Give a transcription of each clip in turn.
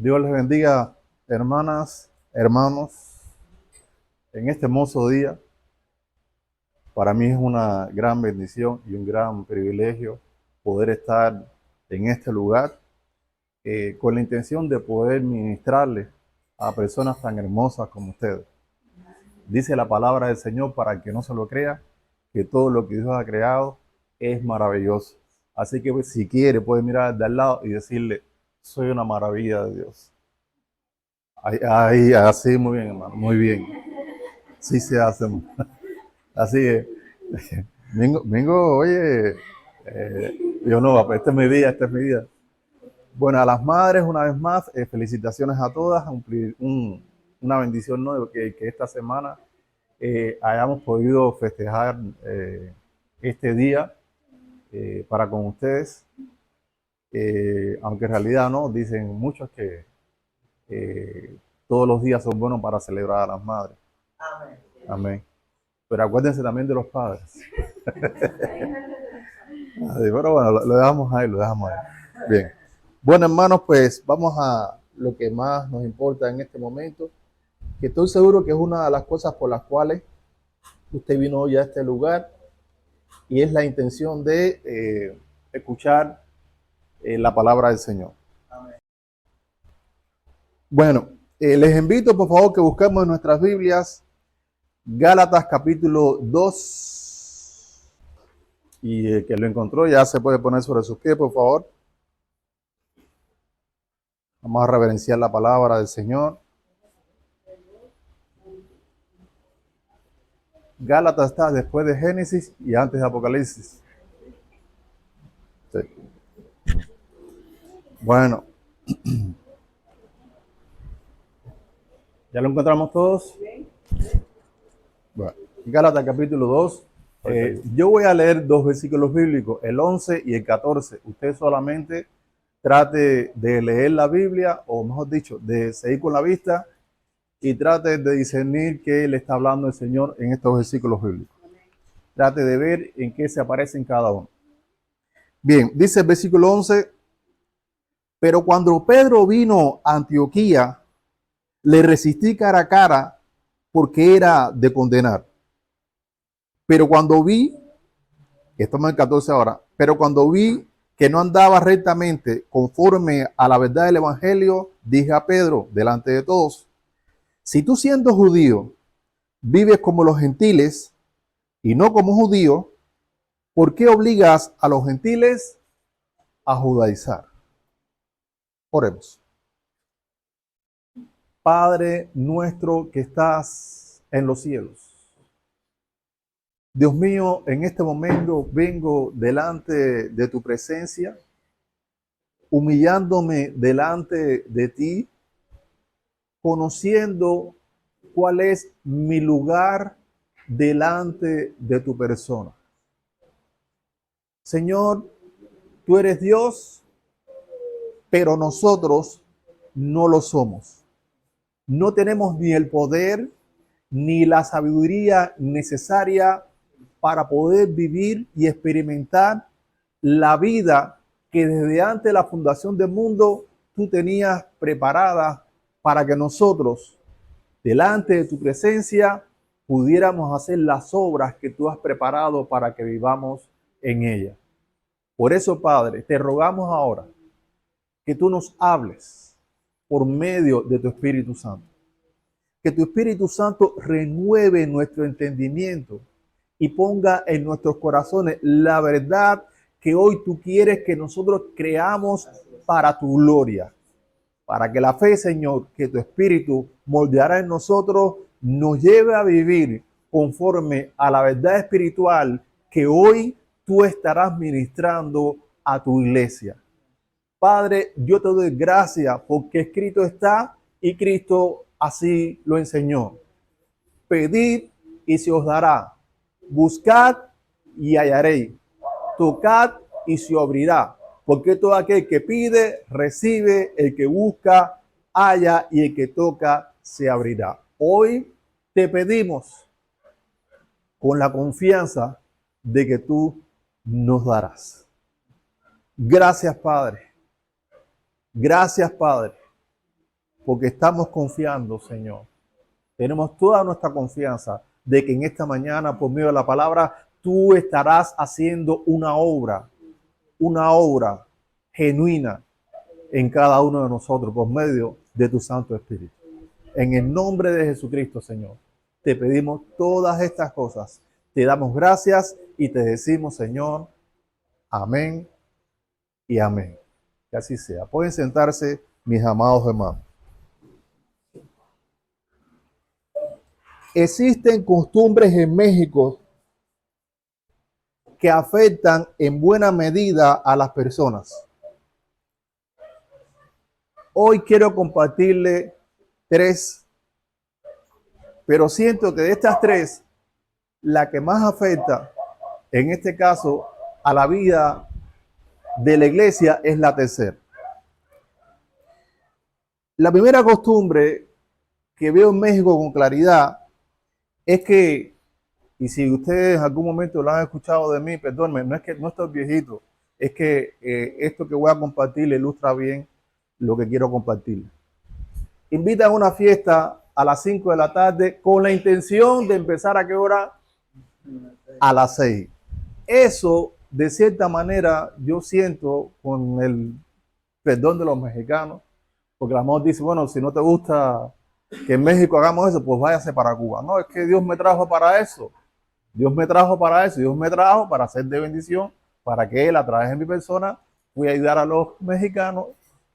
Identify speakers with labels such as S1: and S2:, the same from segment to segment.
S1: Dios les bendiga, hermanas, hermanos, en este hermoso día. Para mí es una gran bendición y un gran privilegio poder estar en este lugar con la intención de poder ministrarle a personas tan hermosas como ustedes. Dice la palabra del Señor, para el que no se lo crea, que todo lo que Dios ha creado es maravilloso. Así que si quiere puede mirar de al lado y decirle, soy una maravilla de Dios. Ahí, así, muy bien, hermano, muy bien. Sí se hace. Así es. Oye, yo no, papá, este es mi día, este es mi día. Bueno, a las madres, una vez más, felicitaciones a todas. Una bendición, ¿no? Que esta semana hayamos podido festejar este día para con ustedes. Aunque en realidad, ¿no? Dicen muchos que todos los días son buenos para celebrar a las madres. Amén. Pero acuérdense también de los padres. Pero bueno, lo dejamos ahí, lo dejamos ahí. Bien. Bueno, hermanos, pues vamos a lo que más nos importa en este momento, que estoy seguro que es una de las cosas por las cuales usted vino hoy a este lugar, y es la intención de escuchar la palabra del Señor. Bueno, les invito por favor que busquemos en nuestras Biblias Gálatas capítulo 2, y el que lo encontró ya se puede poner sobre sus pies, por favor. Vamos a reverenciar la palabra del Señor. Gálatas está después de Génesis y antes de Apocalipsis. Sí. Bueno, ¿ya lo encontramos todos? Bueno, Gálatas capítulo 2. Yo voy a leer dos versículos bíblicos, el 11 y el 14. Usted solamente trate de leer la Biblia, o mejor dicho, de seguir con la vista y trate de discernir qué le está hablando el Señor en estos versículos bíblicos. Trate de ver en qué se aparecen cada uno. Bien, dice el versículo 11, pero cuando Pedro vino a Antioquía, le resistí cara a cara porque era de condenar. Pero cuando vi, estamos en el 14 ahora, pero cuando vi que no andaba rectamente conforme a la verdad del Evangelio, dije a Pedro, delante de todos, si tú siendo judío vives como los gentiles y no como judío, ¿por qué obligas a los gentiles a judaizar? Oremos. Padre nuestro que estás en los cielos, Dios mío, en este momento vengo delante de tu presencia, humillándome delante de ti, conociendo cuál es mi lugar delante de tu persona. Señor, tú eres Dios, pero nosotros no lo somos. No tenemos ni el poder ni la sabiduría necesaria para poder vivir y experimentar la vida que desde antes de la fundación del mundo tú tenías preparada para que nosotros, delante de tu presencia, pudiéramos hacer las obras que tú has preparado para que vivamos en ella. Por eso, Padre, te rogamos ahora que tú nos hables por medio de tu Espíritu Santo. Que tu Espíritu Santo renueve nuestro entendimiento y ponga en nuestros corazones la verdad que hoy tú quieres que nosotros creamos para tu gloria. Para que la fe, Señor, que tu Espíritu moldeará en nosotros, nos lleve a vivir conforme a la verdad espiritual que hoy tú estarás ministrando a tu iglesia. Padre, yo te doy gracias porque escrito está y Cristo así lo enseñó. Pedid y se os dará. Buscad y hallaréis. Tocad y se abrirá. Porque todo aquel que pide, recibe. El que busca, halla. Y el que toca, se abrirá. Hoy te pedimos con la confianza de que tú nos darás. Gracias, Padre. Gracias, Padre. porque estamos confiando, Señor. Tenemos toda nuestra confianza de que en esta mañana, por medio de la palabra, tú estarás haciendo una obra genuina en cada uno de nosotros por medio de tu Santo Espíritu. En el nombre de Jesucristo, Señor, te pedimos todas estas cosas. Te damos gracias y te decimos, Señor, amén y amén. Que así sea. Pueden sentarse, mis amados hermanos. Existen costumbres en México que afectan en buena medida a las personas. Hoy quiero compartirle 3, pero siento que de estas 3, la que más afecta, en este caso, a la vida de la iglesia es la tercera. La primera costumbre que veo en México con claridad es que, y si ustedes en algún momento lo han escuchado de mí, perdónenme, no es que no estoy viejito, es que esto que voy a compartir le ilustra bien lo que quiero compartir. Invitan a una fiesta a las 5 de la tarde con la intención de empezar ¿a qué hora? A las 6. Eso, de cierta manera, yo siento con el perdón de los mexicanos, porque la mujer dice, bueno, si no te gusta que en México hagamos eso, pues váyase para Cuba. No, es que Dios me trajo para eso. Dios me trajo para eso. Dios me trajo para ser de bendición, para que Él, a través de mi persona, voy a ayudar a los mexicanos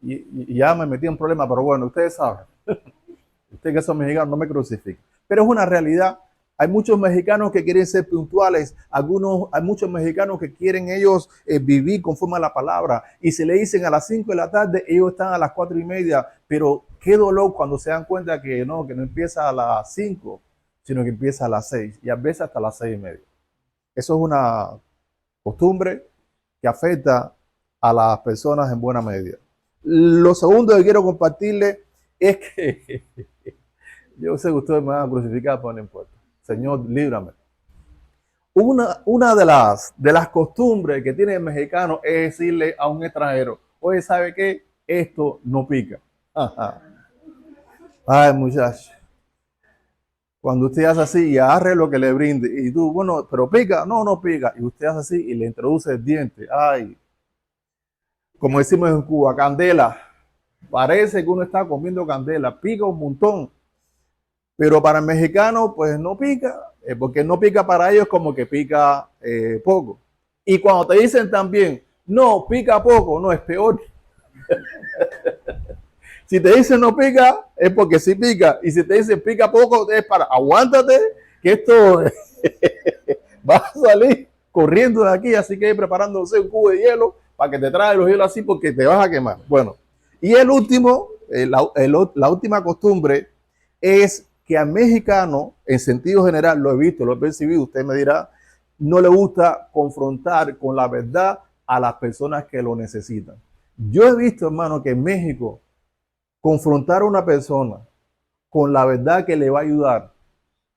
S1: y ya me metí en problemas. Pero bueno, ustedes saben. Ustedes que son mexicanos, no me crucifiquen. Pero es una realidad. Hay muchos mexicanos que quieren ser puntuales, hay muchos mexicanos que quieren ellos vivir conforme a la palabra y se le dicen a las 5 de la tarde, ellos están a las 4:30, pero qué dolor cuando se dan cuenta que no empieza a las 5, sino que empieza a las 6 y a veces hasta las 6:30. Eso es una costumbre que afecta a las personas en buena medida. Lo segundo que quiero compartirles es que yo sé que ustedes me van a crucificar, pero no importa. Señor, líbrame. Una de las costumbres que tiene el mexicano es decirle a un extranjero, oye, ¿sabe qué? Esto no pica. Ajá. Ay, muchacho. Cuando usted hace así y agarre lo que le brinde y tú, bueno, pero pica, no pica. Y usted hace así y le introduce el diente. Ay, como decimos en Cuba, candela. Parece que uno está comiendo candela, pica un montón. Pero para el mexicano, pues no pica, porque no pica para ellos como que pica poco. Y cuando te dicen también, no, pica poco, no, es peor. Si te dicen no pica, es porque sí pica. Y si te dicen pica poco, es para aguántate, que esto va a salir corriendo de aquí. Así que preparándose un cubo de hielo para que te traiga los hielos así porque te vas a quemar. Bueno, y el último, la última costumbre es que al mexicano, en sentido general, lo he visto, lo he percibido, usted me dirá, no le gusta confrontar con la verdad a las personas que lo necesitan. Yo he visto, hermano, que en México confrontar a una persona con la verdad que le va a ayudar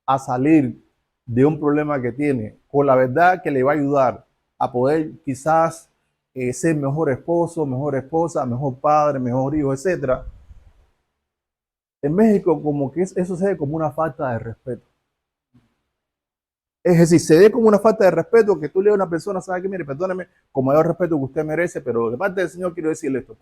S1: a salir de un problema que tiene, con la verdad que le va a ayudar a poder quizás ser mejor esposo, mejor esposa, mejor padre, mejor hijo, etcétera. En México como que eso se ve como una falta de respeto. Es decir, se ve como una falta de respeto que tú le das a una persona, ¿sabe qué? Mire, perdóneme, con mayor respeto que usted merece, pero de parte del Señor quiero decirle esto.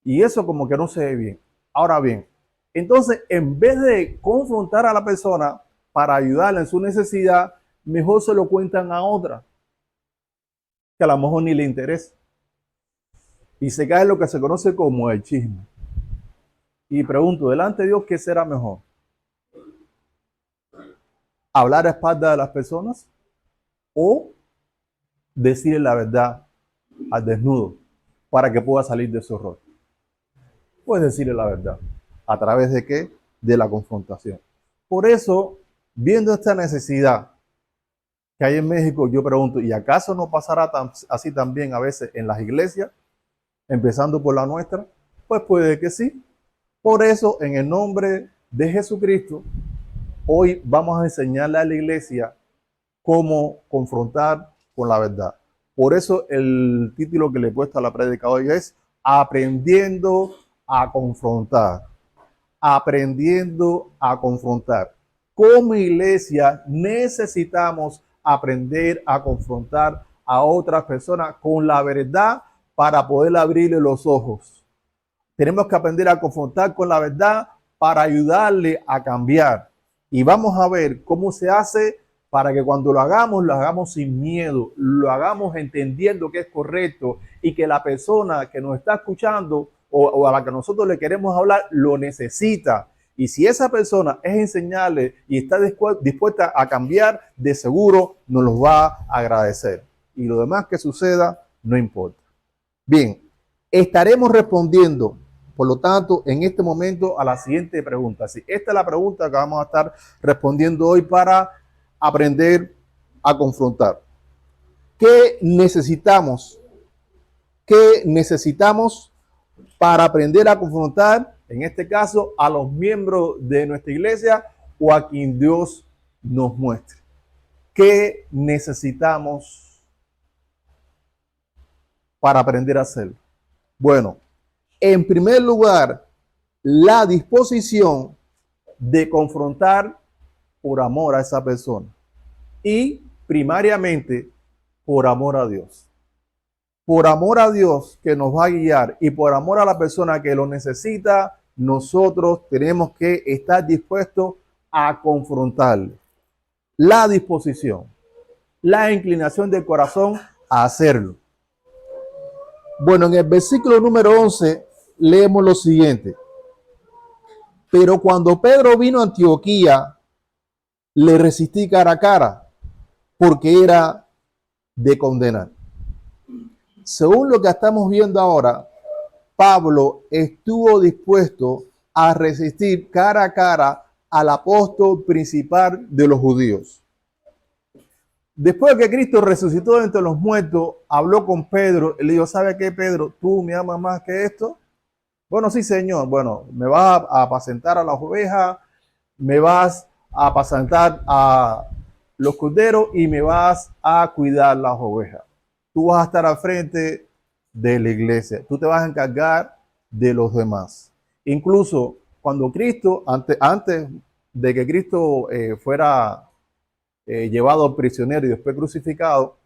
S1: Y eso como que no se ve bien. Ahora bien, entonces en vez de confrontar a la persona para ayudarla en su necesidad, mejor se lo cuentan a otra, que a lo mejor ni le interesa. Y se cae en lo que se conoce como el chisme. Y pregunto, delante de Dios, ¿qué será mejor? ¿Hablar a espaldas de las personas o decirle la verdad al desnudo para que pueda salir de su error? Pues decirle la verdad. ¿A través de qué? De la confrontación. Por eso, viendo esta necesidad que hay en México, yo pregunto, ¿y acaso no pasará así también a veces en las iglesias, empezando por la nuestra? Pues puede que sí. Por eso, en el nombre de Jesucristo, hoy vamos a enseñarle a la iglesia cómo confrontar con la verdad. Por eso el título que le he puesto a la prédica hoy es Aprendiendo a confrontar, aprendiendo a confrontar. Como iglesia necesitamos aprender a confrontar a otras personas con la verdad para poder abrirle los ojos. Tenemos que aprender a confrontar con la verdad para ayudarle a cambiar. Y vamos a ver cómo se hace para que cuando lo hagamos sin miedo, lo hagamos entendiendo que es correcto y que la persona que nos está escuchando o a la que nosotros le queremos hablar lo necesita. Y si esa persona es enseñarle y está dispuesta a cambiar, de seguro nos lo va a agradecer. Y lo demás que suceda, no importa. Bien, estaremos respondiendo, por lo tanto, en este momento a la siguiente pregunta. Sí, esta es la pregunta que vamos a estar respondiendo hoy para aprender a confrontar. ¿Qué necesitamos? ¿Qué necesitamos para aprender a confrontar, en este caso, a los miembros de nuestra iglesia o a quien Dios nos muestre? ¿Qué necesitamos para aprender a hacerlo? Bueno, en primer lugar, la disposición de confrontar por amor a esa persona y primariamente por amor a Dios. Por amor a Dios que nos va a guiar y por amor a la persona que lo necesita, nosotros tenemos que estar dispuestos a confrontarle. La disposición, la inclinación del corazón a hacerlo. Bueno, en el versículo número 11 leemos lo siguiente. Pero cuando Pedro vino a Antioquía, le resistí cara a cara, porque era de condenar. Según lo que estamos viendo ahora, Pablo estuvo dispuesto a resistir cara a cara al apóstol principal de los judíos. Después de que Cristo resucitó de entre los muertos, habló con Pedro y le dijo, ¿sabe qué, Pedro? ¿Tú me amas más que esto? Bueno, sí, Señor. Bueno, me vas a apacentar a las ovejas, me vas a apacentar a los corderos y me vas a cuidar las ovejas. Tú vas a estar al frente de la iglesia. Tú te vas a encargar de los demás. Incluso cuando Cristo, antes de que Cristo fuera llevado prisionero y después crucificado,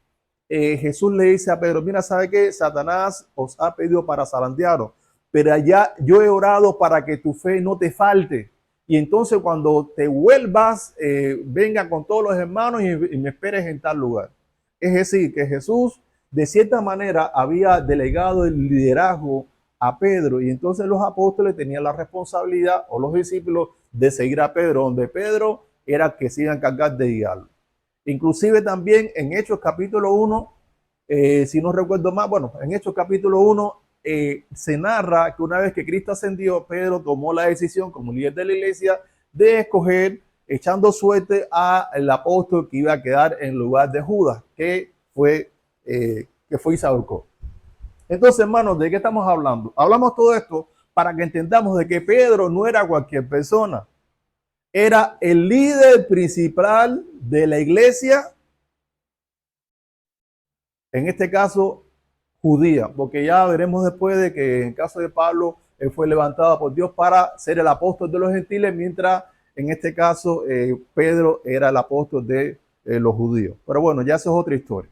S1: Jesús le dice a Pedro, mira, ¿sabe qué? Satanás os ha pedido para zarandearos, pero allá yo he orado para que tu fe no te falte. Y entonces cuando te vuelvas, venga con todos los hermanos y me esperes en tal lugar. Es decir, que Jesús de cierta manera había delegado el liderazgo a Pedro y entonces los apóstoles tenían la responsabilidad, o los discípulos, de seguir a Pedro, donde Pedro era que se iba a encargar de guiarlo. Inclusive también en Hechos capítulo 1, si no recuerdo más, bueno, en Hechos capítulo 1 se narra que una vez que Cristo ascendió, Pedro tomó la decisión como líder de la iglesia de escoger, echando suerte al apóstol que iba a quedar en lugar de Judas, que fue Isaurco. Entonces, hermanos, ¿de qué estamos hablando? Hablamos todo esto para que entendamos de que Pedro no era cualquier persona. Era el líder principal de la iglesia, en este caso judía, porque ya veremos después de que en el caso de Pablo, él fue levantado por Dios para ser el apóstol de los gentiles, mientras en este caso Pedro era el apóstol de los judíos. Pero bueno, ya eso es otra historia.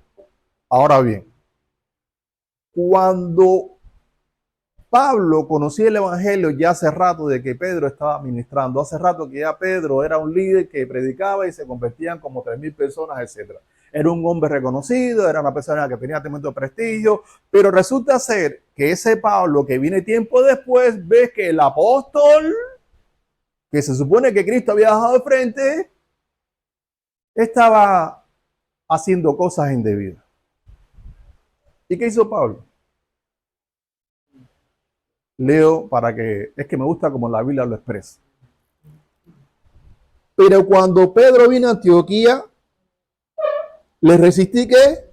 S1: Ahora bien, cuando Pablo conocía el evangelio ya hace rato de que Pedro estaba ministrando, hace rato que ya Pedro era un líder que predicaba y se convertían como 3,000 personas, etc. Era un hombre reconocido, era una persona que tenía tremendo prestigio, pero resulta ser que ese Pablo que viene tiempo después, ve que el apóstol, que se supone que Cristo había dejado de frente, estaba haciendo cosas indebidas. ¿Y qué hizo Pablo? Leo para que, es que me gusta como la Biblia lo expresa. Pero cuando Pedro vino a Antioquía, le resistí, ¿qué?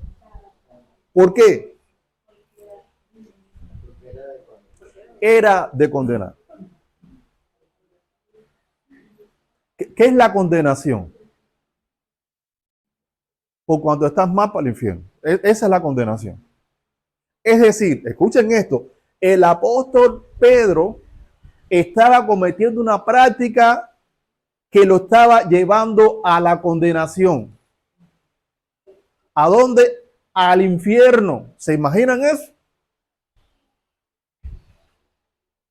S1: ¿Por qué? Era de condenar. ¿Qué es la condenación? Por cuando estás mal para el infierno. Esa es la condenación. Es decir, escuchen esto, el apóstol Pedro estaba cometiendo una práctica que lo estaba llevando a la condenación. ¿A dónde? Al infierno. ¿Se imaginan eso?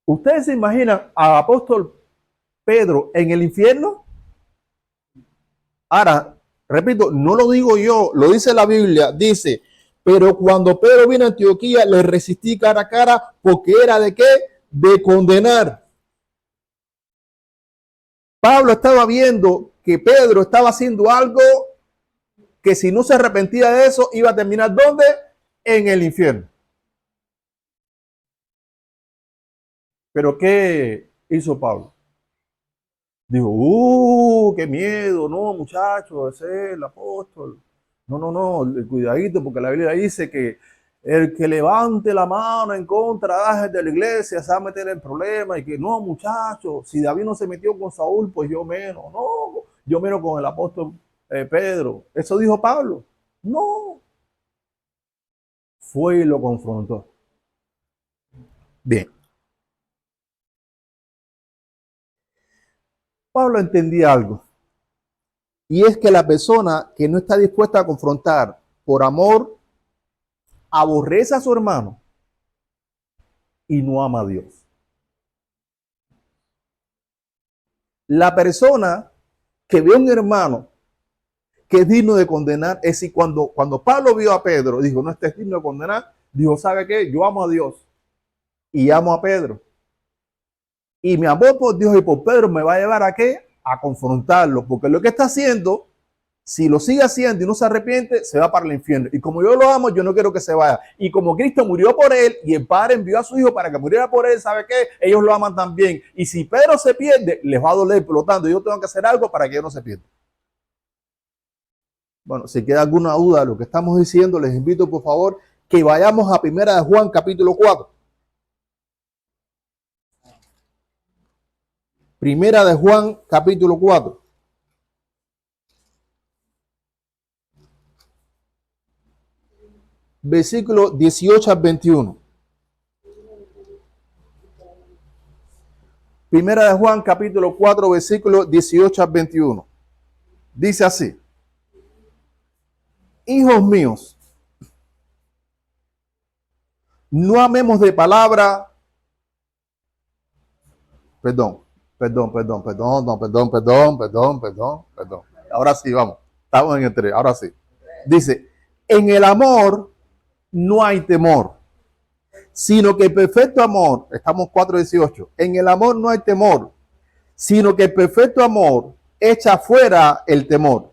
S1: ¿Ustedes se imaginan al apóstol Pedro en el infierno? Ahora, repito, no lo digo yo, lo dice la Biblia, dice, pero cuando Pedro vino a Antioquía, le resistí cara a cara, porque era ¿de qué? De condenar. Pablo estaba viendo que Pedro estaba haciendo algo que si no se arrepentía de eso, iba a terminar ¿dónde? En el infierno. Pero ¿qué hizo Pablo? Dijo, qué miedo, no, muchachos, ese es el apóstol. No, cuidadito, porque la Biblia dice que el que levante la mano en contra de la iglesia se va a meter en problemas, y que no, muchachos, si David no se metió con Saúl, pues yo menos, no, yo menos con el apóstol Pedro. Eso dijo Pablo. No. Fue y lo confrontó. Bien. Pablo entendía algo. Y es que la persona que no está dispuesta a confrontar por amor, aborrece a su hermano y no ama a Dios. La persona que ve a un hermano que es digno de condenar, es decir, cuando Pablo vio a Pedro, dijo, no, este es digno de condenar, dijo, ¿sabe qué? Yo amo a Dios y amo a Pedro. Y mi amor por Dios y por Pedro me va a llevar ¿a qué? A confrontarlo, porque lo que está haciendo, si lo sigue haciendo y no se arrepiente, se va para el infierno. Y como yo lo amo, yo no quiero que se vaya. Y como Cristo murió por él y el Padre envió a su Hijo para que muriera por él, ¿sabe qué? Ellos lo aman también. Y si Pedro se pierde, les va a doler. Por lo tanto, yo tengo que hacer algo para que ellos no se pierdan. Bueno, si queda alguna duda de lo que estamos diciendo, les invito por favor que vayamos a 1 de Juan capítulo 4. 1 de Juan capítulo 4. Versículo 18 al 21. 1 de Juan capítulo 4, versículo 18 al 21. Dice así: hijos míos, no amemos de palabra, perdón. Ahora sí, vamos. Estamos en el 3, ahora sí. Dice, en el amor no hay temor, sino que el perfecto amor, estamos 4:18, en el amor no hay temor, sino que el perfecto amor echa fuera el temor,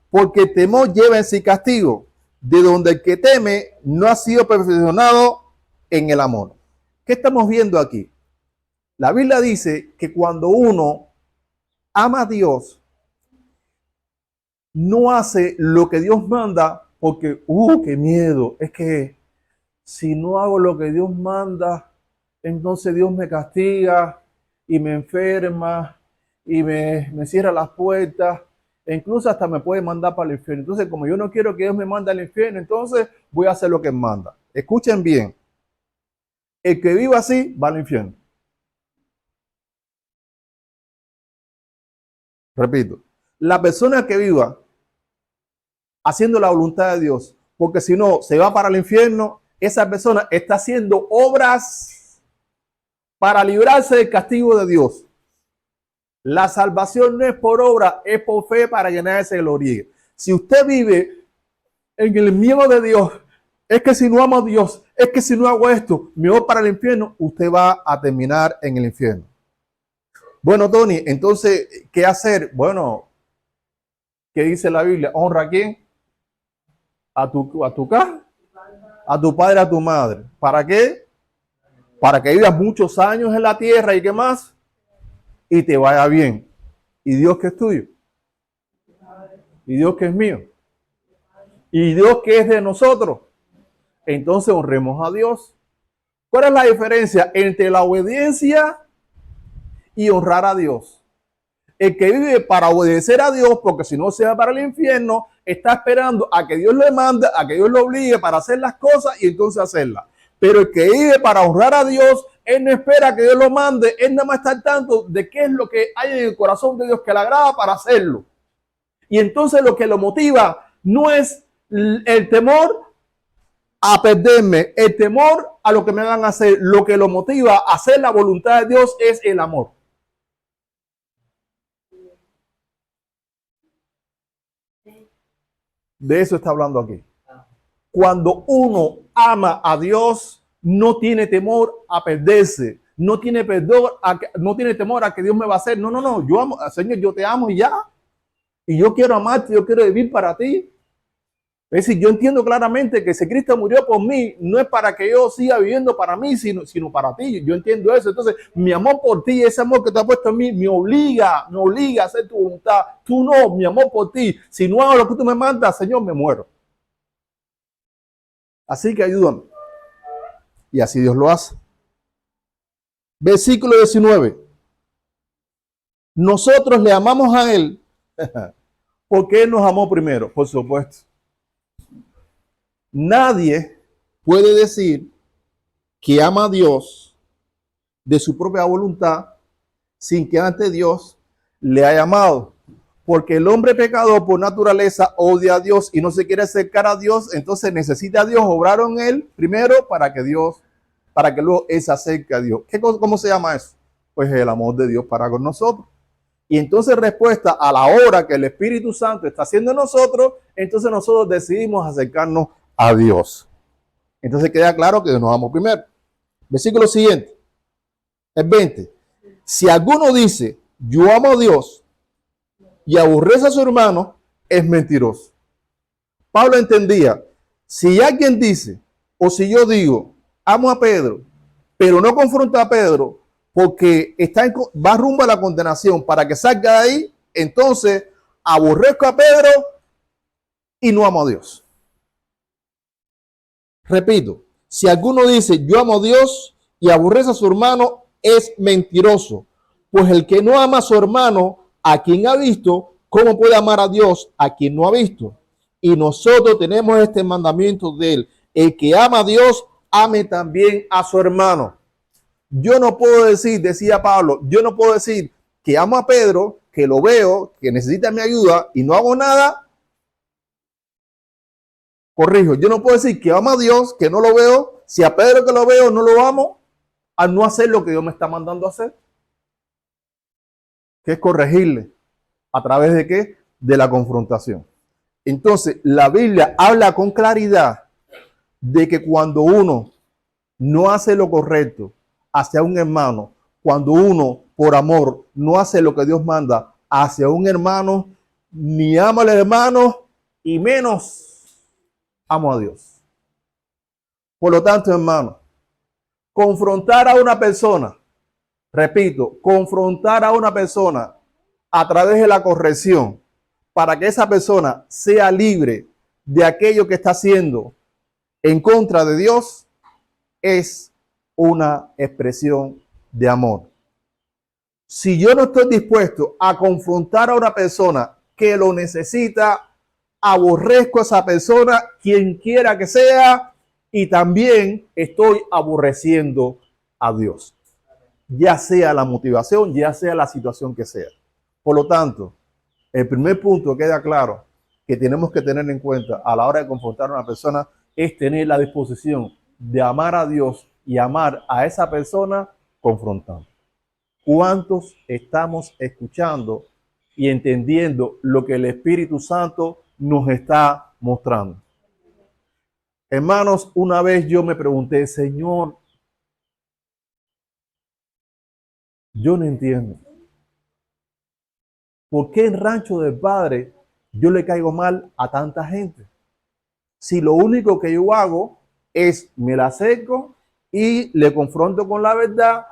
S1: porque el temor lleva en sí castigo, de donde el que teme no ha sido perfeccionado en el amor. ¿Qué estamos viendo aquí? La Biblia dice que cuando uno ama a Dios, no hace lo que Dios manda porque, qué miedo, es que si no hago lo que Dios manda, entonces Dios me castiga y me enferma y me cierra las puertas, e incluso hasta me puede mandar para el infierno. Entonces, como yo no quiero que Dios me mande al infierno, entonces voy a hacer lo que Él manda. Escuchen bien, el que viva así va al infierno. Repito, la persona que viva haciendo la voluntad de Dios, porque si no se va para el infierno, esa persona está haciendo obras para librarse del castigo de Dios. La salvación no es por obra, es por fe para llenarse de gloria. Si usted vive en el miedo de Dios, es que si no amo a Dios, es que si no hago esto, me voy para el infierno, usted va a terminar en el infierno. Bueno, Tony, entonces, ¿qué hacer? Bueno, ¿qué dice la Biblia? ¿Honra a quién? A tu casa, a tu padre, a tu madre. ¿Para qué? Para que vivas muchos años en la tierra y qué más, y te vaya bien. ¿Y Dios que es tuyo? ¿Y Dios que es mío? ¿Y Dios que es de nosotros? Entonces honremos a Dios. ¿Cuál es la diferencia entre la obediencia y honrar a Dios? El que vive para obedecer a Dios, porque si no se va para el infierno, está esperando a que Dios le mande, a que Dios lo obligue para hacer las cosas y entonces hacerlas. Pero el que vive para honrar a Dios, Él no espera que Dios lo mande, él nada más está al tanto de qué es lo que hay en el corazón de Dios que le agrada para hacerlo. Y entonces lo que lo motiva no es el temor a perderme, el temor a lo que me van a hacer. Lo que lo motiva a hacer la voluntad de Dios es el amor. De eso está hablando aquí. Cuando uno ama a Dios, no tiene temor a perderse, no tiene no tiene temor a que Dios me va a hacer. No, yo amo, Señor, yo te amo y ya. Y yo quiero amarte, yo quiero vivir para ti. Es decir, yo entiendo claramente que si Cristo murió por mí, no es para que yo siga viviendo para mí, sino para ti. Yo entiendo eso. Entonces, mi amor por ti, ese amor que te ha puesto en mí, me obliga a hacer tu voluntad. Tú no, mi amor por ti. Si no hago lo que tú me mandas, Señor, me muero. Así que ayúdame. Y así Dios lo hace. Versículo 19. Nosotros le amamos a Él porque Él nos amó primero, por supuesto. Nadie puede decir que ama a Dios de su propia voluntad sin que antes Dios le haya amado. Porque el hombre pecador por naturaleza odia a Dios y no se quiere acercar a Dios, entonces necesita a Dios obrar en él primero para que luego él se acerque a Dios. ¿Cómo se llama eso? Pues el amor de Dios para con nosotros. Y entonces respuesta a la obra que el Espíritu Santo está haciendo en nosotros, entonces nosotros decidimos acercarnos a Dios. Entonces queda claro que nos amamos primero. Versículo siguiente, el 20. Si alguno dice, yo amo a Dios y aborrece a su hermano, es mentiroso. Pablo entendía, si alguien dice, o si yo digo, amo a Pedro, pero no confronta a Pedro, porque va rumbo a la condenación para que salga de ahí, entonces aborrezco a Pedro y no amo a Dios. Repito, si alguno dice yo amo a Dios y aborrece a su hermano, es mentiroso. Pues el que no ama a su hermano, a quien ha visto, ¿cómo puede amar a Dios a quien no ha visto? Y nosotros tenemos este mandamiento de él. El que ama a Dios, ame también a su hermano. Yo no puedo decir, decía Pablo, yo no puedo decir que amo a Pedro, que lo veo, que necesita mi ayuda y no hago nada. Corrijo, yo no puedo decir que amo a Dios, que no lo veo, si a Pedro que lo veo no lo amo, al no hacer lo que Dios me está mandando a hacer. Que es corregirle. ¿A través de qué? De la confrontación. Entonces, la Biblia habla con claridad de que cuando uno no hace lo correcto hacia un hermano, cuando uno por amor no hace lo que Dios manda hacia un hermano, ni ama al hermano y menos amo a Dios. Por lo tanto, hermano, confrontar a una persona, repito, confrontar a una persona a través de la corrección para que esa persona sea libre de aquello que está haciendo en contra de Dios es una expresión de amor. Si yo no estoy dispuesto a confrontar a una persona que lo necesita, aborrezco a esa persona, quien quiera que sea, y también estoy aborreciendo a Dios. Ya sea la motivación, ya sea la situación que sea. Por lo tanto, el primer punto queda claro que tenemos que tener en cuenta a la hora de confrontar a una persona es tener la disposición de amar a Dios y amar a esa persona confrontando. ¿Cuántos estamos escuchando y entendiendo lo que el Espíritu Santo nos está mostrando? Hermanos, una vez yo me pregunté, Señor, yo no entiendo. ¿Por qué en Rancho del Padre yo le caigo mal a tanta gente? Si lo único que yo hago es me la acerco y le confronto con la verdad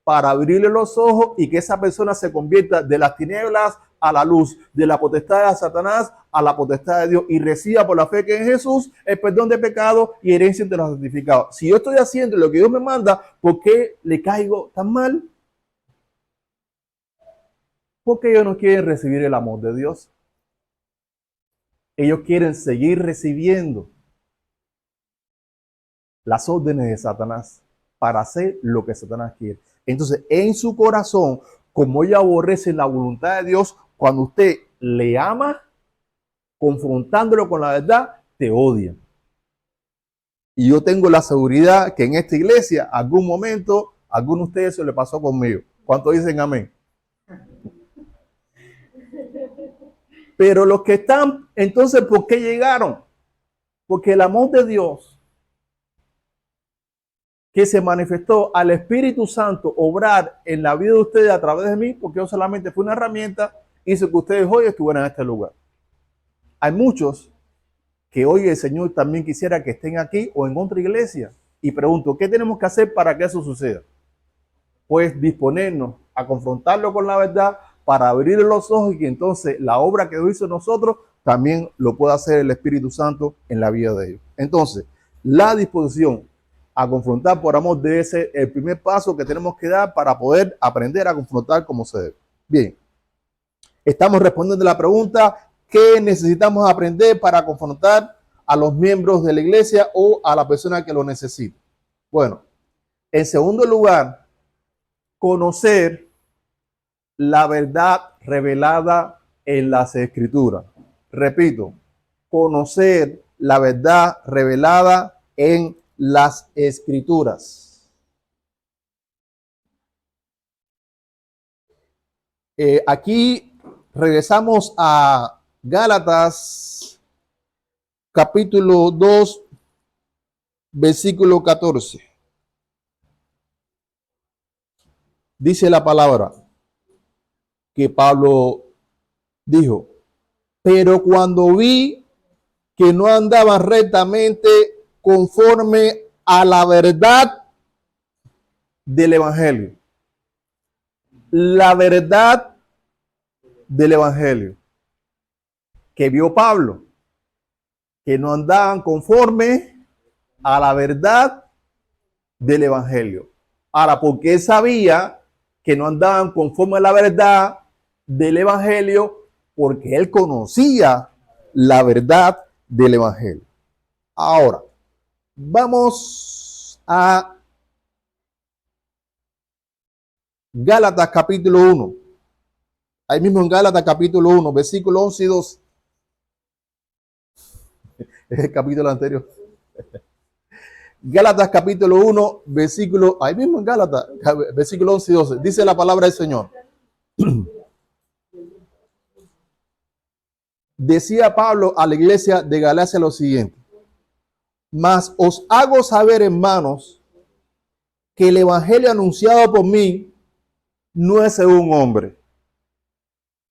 S1: para abrirle los ojos y que esa persona se convierta de las tinieblas a la luz, de la potestad de Satanás a la potestad de Dios y reciba por la fe que en Jesús el perdón de pecado y herencia entre los santificados. Si yo estoy haciendo lo que Dios me manda, ¿por qué le caigo tan mal? Porque ellos no quieren recibir el amor de Dios. Ellos quieren seguir recibiendo las órdenes de Satanás. para hacer lo que Satanás quiere. Entonces, en su corazón, como ella aborrece la voluntad de Dios, cuando usted le ama, confrontándolo con la verdad, te odia. Y yo tengo la seguridad que en esta iglesia, algún momento, a alguno de ustedes se le pasó conmigo. ¿Cuántos dicen amén? Pero los que están, entonces, ¿por qué llegaron? Porque el amor de Dios que se manifestó al Espíritu Santo obrar en la vida de ustedes a través de mí, porque yo solamente fui una herramienta, hizo que ustedes hoy estuvieran en este lugar. Hay muchos que hoy el Señor también quisiera que estén aquí o en otra iglesia. Y pregunto, ¿qué tenemos que hacer para que eso suceda? Pues disponernos a confrontarlo con la verdad para abrir los ojos y que entonces la obra que Dios hizo en nosotros también lo pueda hacer el Espíritu Santo en la vida de ellos. Entonces, la disposición a confrontar por amor debe ser el primer paso que tenemos que dar para poder aprender a confrontar como se debe. Bien, estamos respondiendo a la pregunta, ¿qué necesitamos aprender para confrontar a los miembros de la iglesia o a la persona que lo necesite? Bueno, en segundo lugar, conocer la verdad revelada en las Escrituras. Repito, conocer la verdad revelada en las Escrituras. Aquí regresamos a Gálatas capítulo 2, versículo 14. Dice la palabra que Pablo dijo, pero cuando vi que no andaban rectamente conforme a la verdad del Evangelio. La verdad del Evangelio que vio Pablo, que no andaban conforme a la verdad del Evangelio. Ahora, porque él sabía que no andaban conforme a la verdad del Evangelio, porque él conocía la verdad del Evangelio. Ahora, vamos a Gálatas capítulo 1. Ahí mismo en Gálatas capítulo 1, versículo 11 y 12. Es el capítulo anterior. Gálatas capítulo 1, versículo, ahí mismo en Gálatas, versículo 11 y 12. Dice la palabra del Señor. Decía Pablo a la iglesia de Galacia lo siguiente. Mas os hago saber, hermanos, que el evangelio anunciado por mí no es según hombre.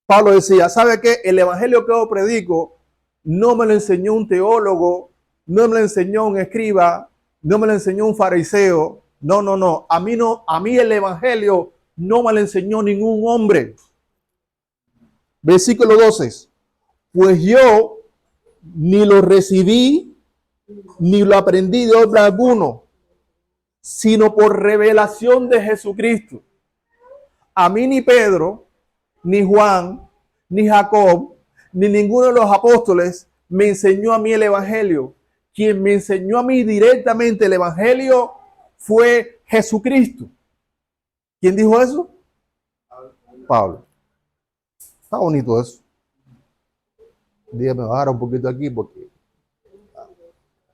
S1: Pablo decía, ¿sabe qué? El evangelio que yo predico no me lo enseñó un teólogo, no me lo enseñó un escriba, no me lo enseñó un fariseo. No, no, no. A mí el evangelio no me lo enseñó ningún hombre. Versículo 12. Pues yo ni lo recibí, ni lo aprendí de hombre alguno, sino por revelación de Jesucristo. A mí ni Pedro, ni Juan, ni Jacob, ni ninguno de los apóstoles me enseñó a mí el evangelio. Quien me enseñó a mí directamente el evangelio fue Jesucristo. ¿Quién dijo eso? Pablo. Está bonito eso. Dígame bajar un poquito aquí porque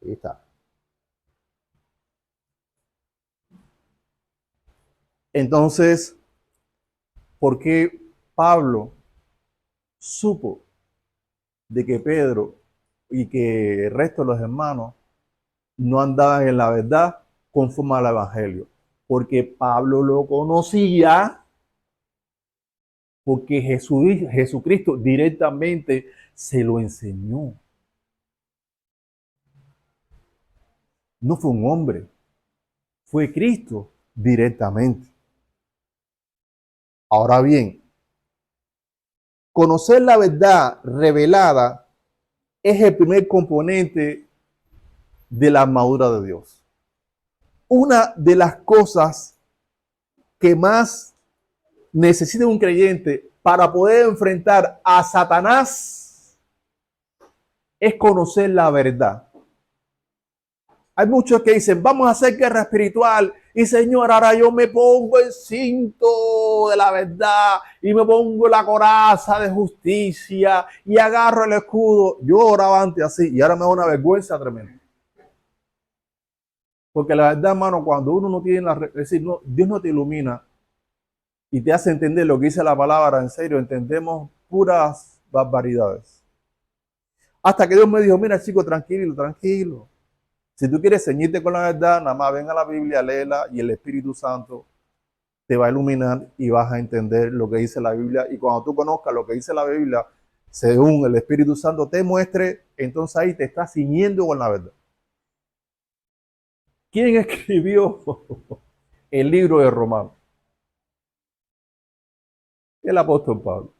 S1: ahí está. Entonces, ¿por qué Pablo supo de que Pedro y que el resto de los hermanos no andaban en la verdad conforme al evangelio? Porque Pablo lo conocía, porque Jesucristo directamente se lo enseñó. No fue un hombre, fue Cristo directamente. Ahora bien, conocer la verdad revelada es el primer componente de la armadura de Dios. Una de las cosas que más necesita un creyente para poder enfrentar a Satanás es conocer la verdad. Hay muchos que dicen, vamos a hacer guerra espiritual. Y Señor, ahora yo me pongo el cinto de la verdad y me pongo la coraza de justicia y agarro el escudo. Yo oraba antes así y ahora me da una vergüenza tremenda. Porque la verdad, hermano, cuando uno no tiene es decir, no, Dios no te ilumina y te hace entender lo que dice la palabra, en serio, entendemos puras barbaridades. Hasta que Dios me dijo, mira chico, tranquilo, tranquilo. Si tú quieres ceñirte con la verdad, nada más ven a la Biblia, léela y el Espíritu Santo te va a iluminar y vas a entender lo que dice la Biblia. Y cuando tú conozcas lo que dice la Biblia, según el Espíritu Santo te muestre, entonces ahí te estás ciñendo con la verdad. ¿Quién escribió el libro de Romanos? El apóstol Pablo.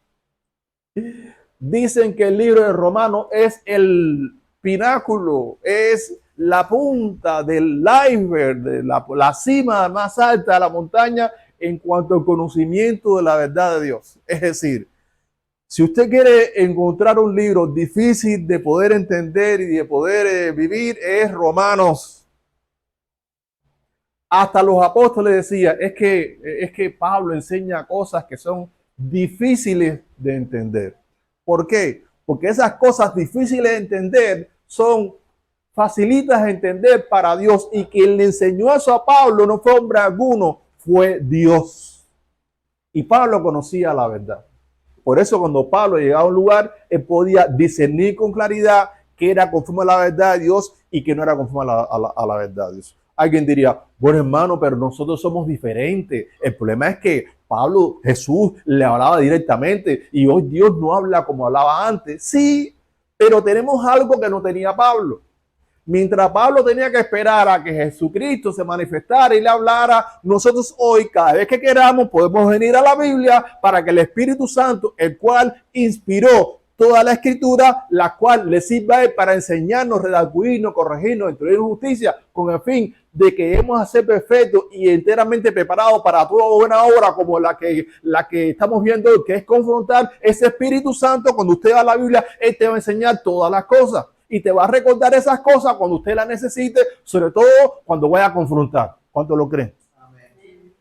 S1: Dicen que el libro de Romanos es el pináculo, es la punta del iceberg, de la cima más alta de la montaña en cuanto al conocimiento de la verdad de Dios. Es decir, si usted quiere encontrar un libro difícil de poder entender y de poder vivir, es Romanos. Hasta los apóstoles decían, es que Pablo enseña cosas que son difíciles de entender. ¿Por qué? Porque esas cosas difíciles de entender son facilitas de entender para Dios, y quien le enseñó eso a Pablo no fue hombre alguno, fue Dios. Y Pablo conocía la verdad. Por eso cuando Pablo llegaba a un lugar, él podía discernir con claridad que era conforme a la verdad de Dios y que no era conforme a la verdad de Dios. Alguien diría, bueno hermano, pero nosotros somos diferentes. El problema es que Pablo, Jesús le hablaba directamente y hoy Dios no habla como hablaba antes. Sí, pero tenemos algo que no tenía Pablo. Mientras Pablo tenía que esperar a que Jesucristo se manifestara y le hablara, nosotros hoy, cada vez que queramos, podemos venir a la Biblia para que el Espíritu Santo, el cual inspiró toda la Escritura, la cual le sirva a él para enseñarnos, redarguirnos, corregirnos, instruirnos en justicia, con el fin de que debemos a ser perfectos y enteramente preparados para toda buena obra, como la que estamos viendo hoy, que es confrontar ese Espíritu Santo. Cuando usted va a la Biblia, él te va a enseñar todas las cosas. Y te va a recordar esas cosas cuando usted las necesite, sobre todo cuando vaya a confrontar. ¿Cuánto lo creen? Amén.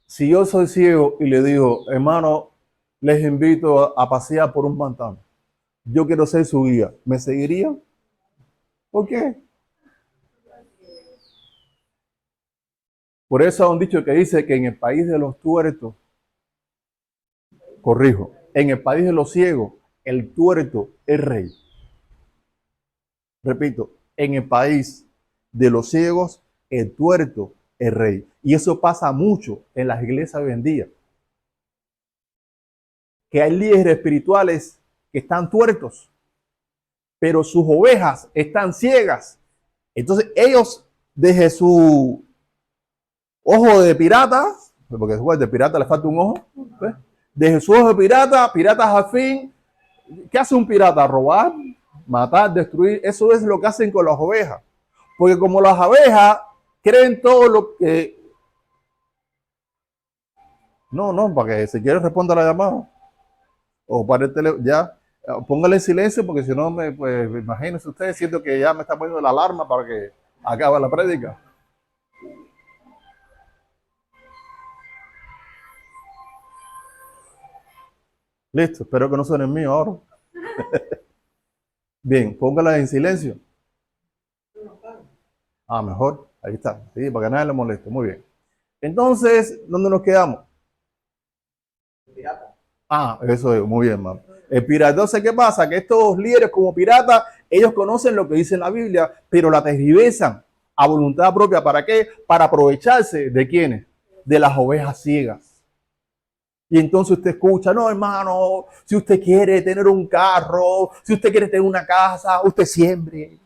S1: Si yo soy ciego y le digo, hermano, les invito a pasear por un pantano, yo quiero ser su guía, ¿me seguiría? ¿Por qué? Por eso hay un dicho que dice que en el país de los tuertos, corrijo, en el país de los ciegos, el tuerto es rey. Repito, en el país de los ciegos, el tuerto es rey. Y eso pasa mucho en las iglesias hoy en día. Que hay líderes espirituales que están tuertos, pero sus ovejas están ciegas. Entonces ellos, desde su ojo de pirata, porque después de pirata le falta un ojo, ¿ves? Desde su ojo de pirata, piratas al fin. ¿Qué hace un pirata? Robar, matar, destruir. Eso es lo que hacen con las ovejas. Porque como las abejas creen todo lo que... No, para que si quiere responda a la llamada. O para el teléfono, ya. Póngale en silencio porque si no, pues imagínense ustedes, siento que ya me está poniendo la alarma para que acabe la prédica. Listo, espero que no suene el mío ahora. Bien, póngala en silencio. Ah, mejor. Ahí está. Sí, para que nadie le moleste. Muy bien. Entonces, ¿dónde nos quedamos? Pirata. Ah, eso es. Muy bien, hermano. El pirata. Entonces, ¿qué pasa? Que estos líderes como piratas, ellos conocen lo que dice la Biblia, pero la tergiversan a voluntad propia. ¿Para qué? Para aprovecharse de quiénes? De las ovejas ciegas. Y entonces usted escucha, no hermano, si usted quiere tener un carro, si usted quiere tener una casa, usted siembre.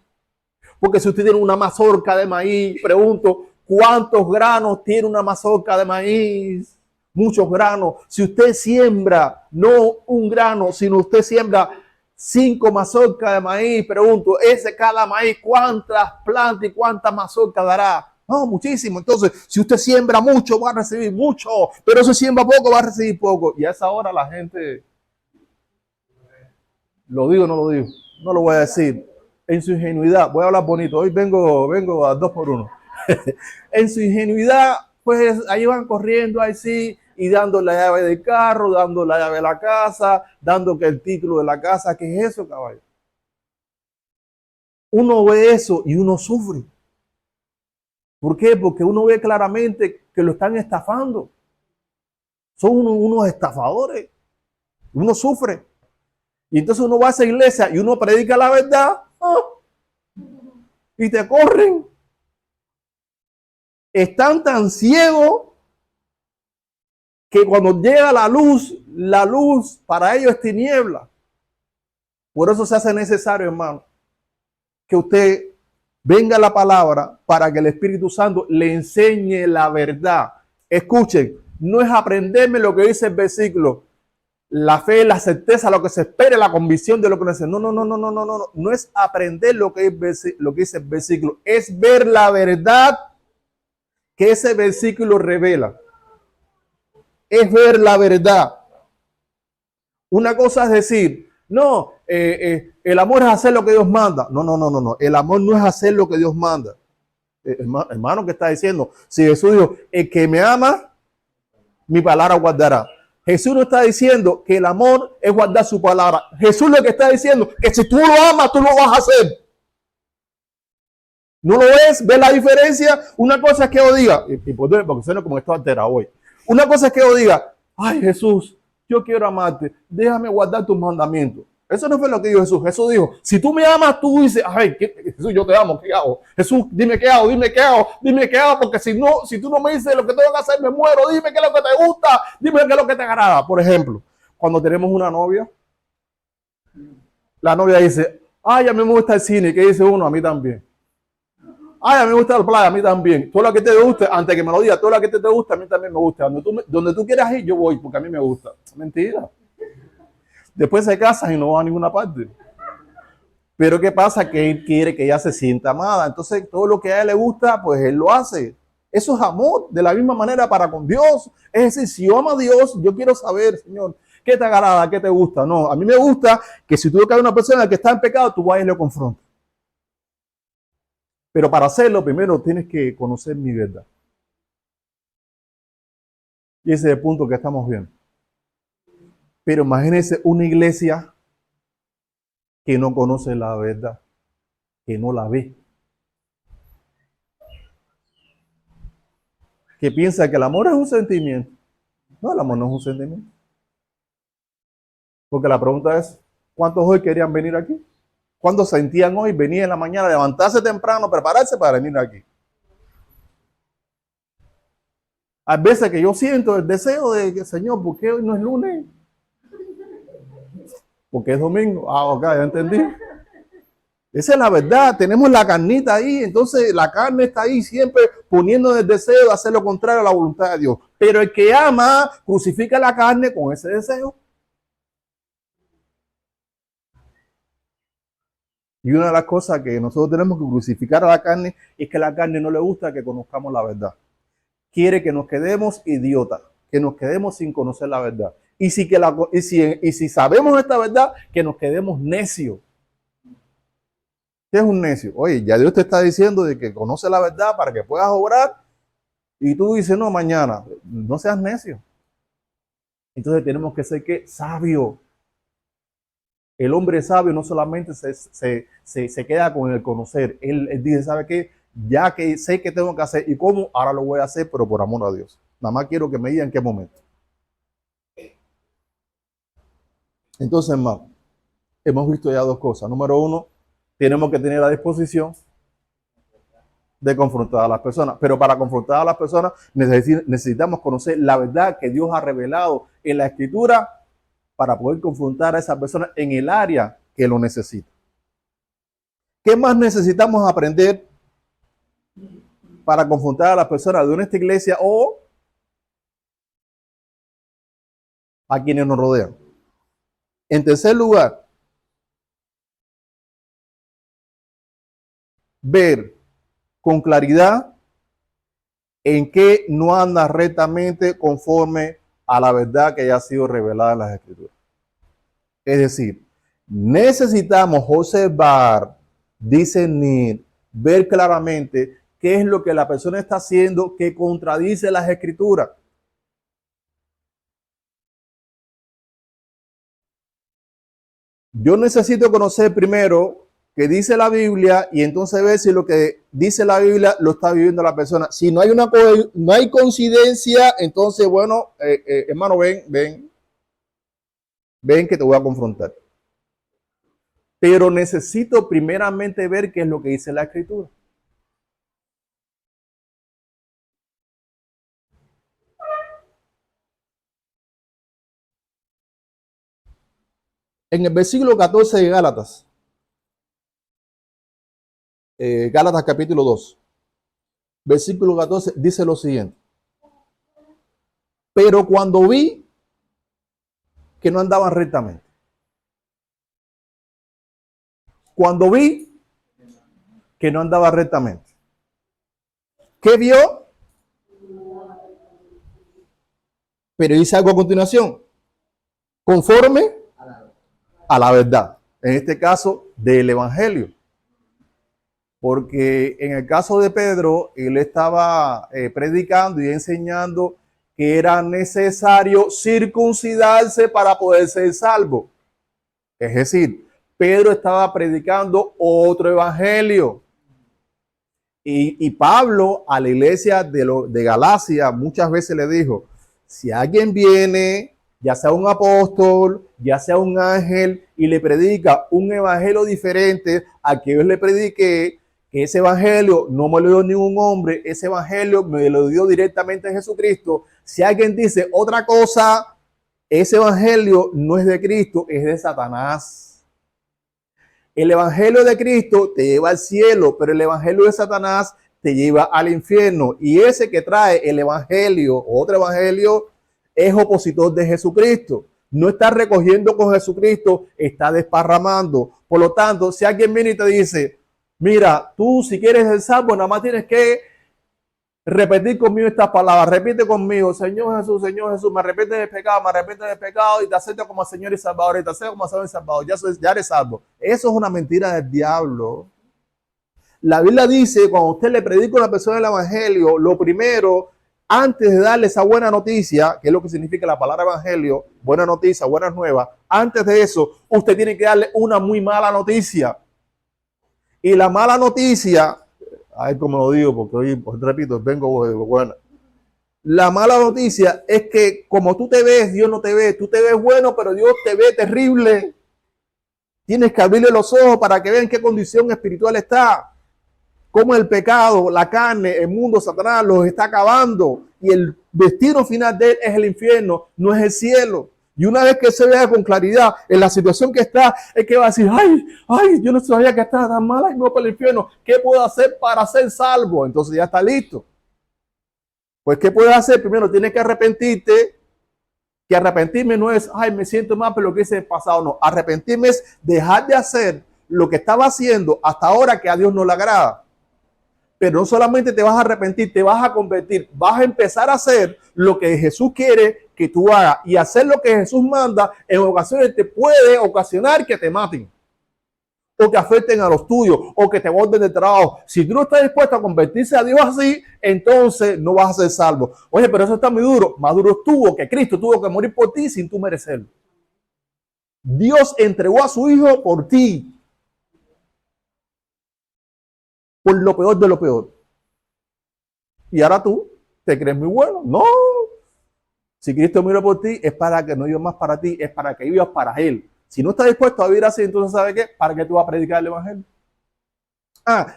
S1: Porque si usted tiene una mazorca de maíz, pregunto, ¿cuántos granos tiene una mazorca de maíz? Muchos granos. Si usted siembra, no un grano, sino usted siembra 5 mazorcas de maíz, pregunto, ese cada maíz, ¿cuántas plantas y cuántas mazorcas dará? No, muchísimo. Entonces, si usted siembra mucho, va a recibir mucho. Pero si siembra poco, va a recibir poco. Y a esa hora la gente, lo digo o no lo digo, no lo voy a decir. En su ingenuidad, voy a hablar bonito. Hoy vengo a 2 por 1. En su ingenuidad, pues ahí van corriendo así y dando la llave del carro, dando la llave de la casa, dando que el título de la casa. ¿Qué es eso, caballo? Uno ve eso y uno sufre. ¿Por qué? Porque uno ve claramente que lo están estafando. Son unos estafadores. Uno sufre. Y entonces uno va a esa iglesia y uno predica la verdad, y te corren. Están tan ciegos que cuando llega la luz para ellos es tiniebla. Por eso se hace necesario, hermano, que usted venga a la palabra para que el Espíritu Santo le enseñe la verdad. Escuchen, no es aprenderme lo que dice el versículo, la fe, la certeza, lo que se espera, la convicción de lo que no se. No es aprender lo que dice el versículo, es ver la verdad que ese versículo revela. Es ver la verdad. Una cosa es decir, no, el amor es hacer lo que Dios manda. No. El amor no es hacer lo que Dios manda. Hermano, ¿qué está diciendo? Si Jesús dijo, el que me ama, mi palabra guardará. Jesús no está diciendo que el amor es guardar su palabra. Jesús lo que está diciendo es que si tú lo amas, tú lo vas a hacer. ¿No lo ves? ¿Ves la diferencia? Una cosa es que yo diga, porque suena como esto altera hoy. Una cosa es que yo diga, ay Jesús, yo quiero amarte, déjame guardar tus mandamientos. Eso no fue lo que dijo Jesús. Jesús dijo, si tú me amas, tú dices, ay, Jesús, yo te amo, ¿qué hago? Jesús, dime qué hago, porque si tú no me dices lo que tengo que hacer, me muero. Dime qué es lo que te gusta, dime qué es lo que te agrada. Por ejemplo, cuando tenemos una novia, la novia dice, ay, a mí me gusta el cine. ¿Qué dice uno? A mí también. Ay, a mí me gusta la playa, a mí también. Todo lo que te guste, antes que me lo diga, todo lo que te gusta, a mí también me gusta. Donde tú quieras ir, yo voy, porque a mí me gusta. Mentira. Después se casan y no van a ninguna parte. Pero ¿qué pasa? Que él quiere que ella se sienta amada. Entonces, todo lo que a él le gusta, pues él lo hace. Eso es amor, de la misma manera para con Dios. Es decir, si yo amo a Dios, yo quiero saber, Señor, ¿qué te agrada? ¿Qué te gusta? No, a mí me gusta que si tú ves que hay una persona que está en pecado, tú vayas y lo confrontas. Pero para hacerlo, primero tienes que conocer mi verdad. Y ese es el punto que estamos viendo. Pero imagínense una iglesia que no conoce la verdad, que no la ve, que piensa que el amor es un sentimiento. No, el amor no es un sentimiento. Porque la pregunta es, ¿cuántos hoy querían venir aquí? ¿Cuántos sentían hoy venir en la mañana, levantarse temprano, prepararse para venir aquí? Hay veces que yo siento el deseo de que, Señor, ¿por qué hoy no es lunes? Porque es domingo. Ah, ok, ya entendí. Esa es la verdad, tenemos la carnita ahí, entonces la carne está ahí siempre poniendo el deseo de hacer lo contrario a la voluntad de Dios. Pero el que ama crucifica la carne con ese deseo. Y una de las cosas que nosotros tenemos que crucificar a la carne es que a la carne no le gusta que conozcamos la verdad. Quiere que nos quedemos idiotas, que nos quedemos sin conocer la verdad. Y si sabemos esta verdad, que nos quedemos necios. ¿Qué es un necio? Oye, ya Dios te está diciendo de que conoce la verdad para que puedas obrar y tú dices, no, mañana. No seas necio. Entonces tenemos que ser ¿qué? Sabio. El hombre sabio no solamente se queda con el conocer. Él dice, ¿sabe qué? Ya que sé qué tengo que hacer y cómo, ahora lo voy a hacer, pero por amor a Dios. Nada más quiero que me digan en qué momento. Entonces, hermano, hemos visto ya dos cosas. Número uno, tenemos que tener la disposición de confrontar a las personas. Pero para confrontar a las personas necesitamos conocer la verdad que Dios ha revelado en la Escritura para poder confrontar a esa persona en el área que lo necesita. ¿Qué más necesitamos aprender para confrontar a las personas de nuestra iglesia o a quienes nos rodean? En tercer lugar, ver con claridad en que no anda rectamente conforme a la verdad que ya ha sido revelada en las Escrituras. Es decir, necesitamos observar, discernir, ver claramente qué es lo que la persona está haciendo que contradice las Escrituras. Yo necesito conocer primero qué dice la Biblia y entonces ver si lo que dice la Biblia lo está viviendo la persona. Si no hay no hay coincidencia, entonces, bueno, hermano, ven que te voy a confrontar. Pero necesito primeramente ver qué es lo que dice la Escritura. En el versículo 14 de Gálatas, Gálatas capítulo 2, versículo 14, dice lo siguiente. Pero cuando vi que no andaban rectamente, cuando vi que no andaba rectamente, ¿qué vio? Pero dice algo a continuación, conforme a la verdad, en este caso del Evangelio. Porque en el caso de Pedro, él estaba predicando y enseñando que era necesario circuncidarse para poder ser salvo. Es decir, Pedro estaba predicando otro evangelio. Y Pablo a la iglesia de Galacia muchas veces le dijo, si alguien viene, ya sea un apóstol, ya sea un ángel, y le predica un evangelio diferente al que yo le prediqué, que ese evangelio no me lo dio ningún hombre, ese evangelio me lo dio directamente Jesucristo. Si alguien dice otra cosa, ese evangelio no es de Cristo, es de Satanás. El evangelio de Cristo te lleva al cielo, pero el evangelio de Satanás te lleva al infierno. Y ese que trae el evangelio, otro evangelio, es opositor de Jesucristo. No está recogiendo con Jesucristo, está desparramando. Por lo tanto, si alguien viene y te dice, mira, tú si quieres ser salvo, nada más tienes que repetir conmigo estas palabras. Repite conmigo, Señor Jesús, me arrepiento del pecado y te acepto como Señor y Salvador, y te acepto como Señor y Salvador, ya eres salvo. Eso es una mentira del diablo. La Biblia dice, cuando usted le predica a una persona el evangelio, lo primero, antes de darle esa buena noticia, que es lo que significa la palabra evangelio, buena noticia, buenas nuevas, antes de eso, usted tiene que darle una muy mala noticia. Y la mala noticia, a ver cómo lo digo, porque hoy, repito, vengo de buena. La mala noticia es que como tú te ves, Dios no te ve. Tú te ves bueno, pero Dios te ve terrible. Tienes que abrirle los ojos para que vean en qué condición espiritual está. Cómo el pecado, la carne, el mundo, Satanás los está acabando. Y el destino final de él es el infierno, no es el cielo. Y una vez que se vea con claridad en la situación que está, es que va a decir, ay, yo no sabía que estaba tan mala y no para el infierno. ¿Qué puedo hacer para ser salvo? Entonces ya está listo. Pues, ¿qué puedes hacer? Primero, tienes que arrepentirte. Que arrepentirme no es, ay, me siento mal por lo que hice en el pasado. No, arrepentirme es dejar de hacer lo que estaba haciendo hasta ahora que a Dios no le agrada. Pero no solamente te vas a arrepentir, te vas a convertir, vas a empezar a hacer lo que Jesús quiere que tú hagas. Y hacer lo que Jesús manda en ocasiones te puede ocasionar que te maten, o que afecten a los tuyos, o que te boten de trabajo. Si tú no estás dispuesto a convertirse a Dios así, entonces no vas a ser salvo. Oye, pero eso está muy duro. Más duro estuvo que Cristo tuvo que morir por ti sin tú merecerlo. Dios entregó a su Hijo por ti. Por lo peor de lo peor. Y ahora tú te crees muy bueno. No. Si Cristo murió por ti, es para que no vivas más para ti, es para que vivas para Él. Si no estás dispuesto a vivir así, entonces ¿sabe qué? ¿Para qué tú vas a predicar el evangelio?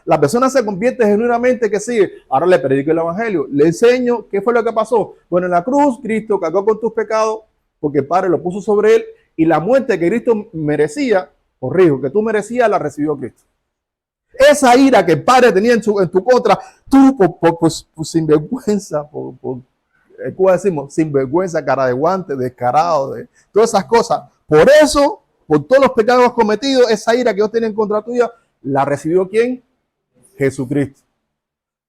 S1: La persona se convierte genuinamente que sigue. Ahora le predico el evangelio, le enseño qué fue lo que pasó. Bueno, en la cruz, Cristo cargó con tus pecados, porque el Padre lo puso sobre él, y la muerte que Cristo merecía, corrijo, que tú merecías, la recibió Cristo. Esa ira que el Padre tenía en tu contra, tú por sinvergüenza, ¿cómo decimos? Sinvergüenza, cara de guante, descarado, de todas esas cosas. Por eso, por todos los pecados cometidos, esa ira que Dios tiene en contra tuya, ¿la recibió quién? Jesucristo.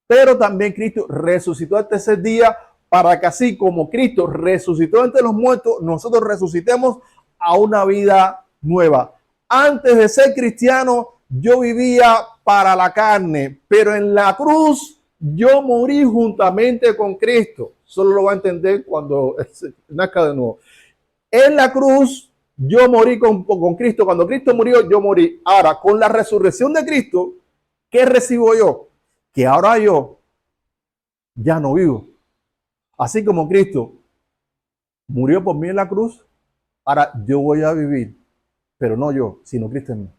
S1: Pero también Cristo resucitó al tercer día para que así como Cristo resucitó entre los muertos, nosotros resucitemos a una vida nueva. Antes de ser cristiano, yo vivía para la carne, pero en la cruz yo morí juntamente con Cristo. Solo lo va a entender cuando nazca de nuevo. En la cruz yo morí con Cristo. Cuando Cristo murió, yo morí. Ahora, con la resurrección de Cristo, ¿qué recibo yo? Que ahora yo ya no vivo. Así como Cristo murió por mí en la cruz, ahora yo voy a vivir, pero no yo, sino Cristo en mí.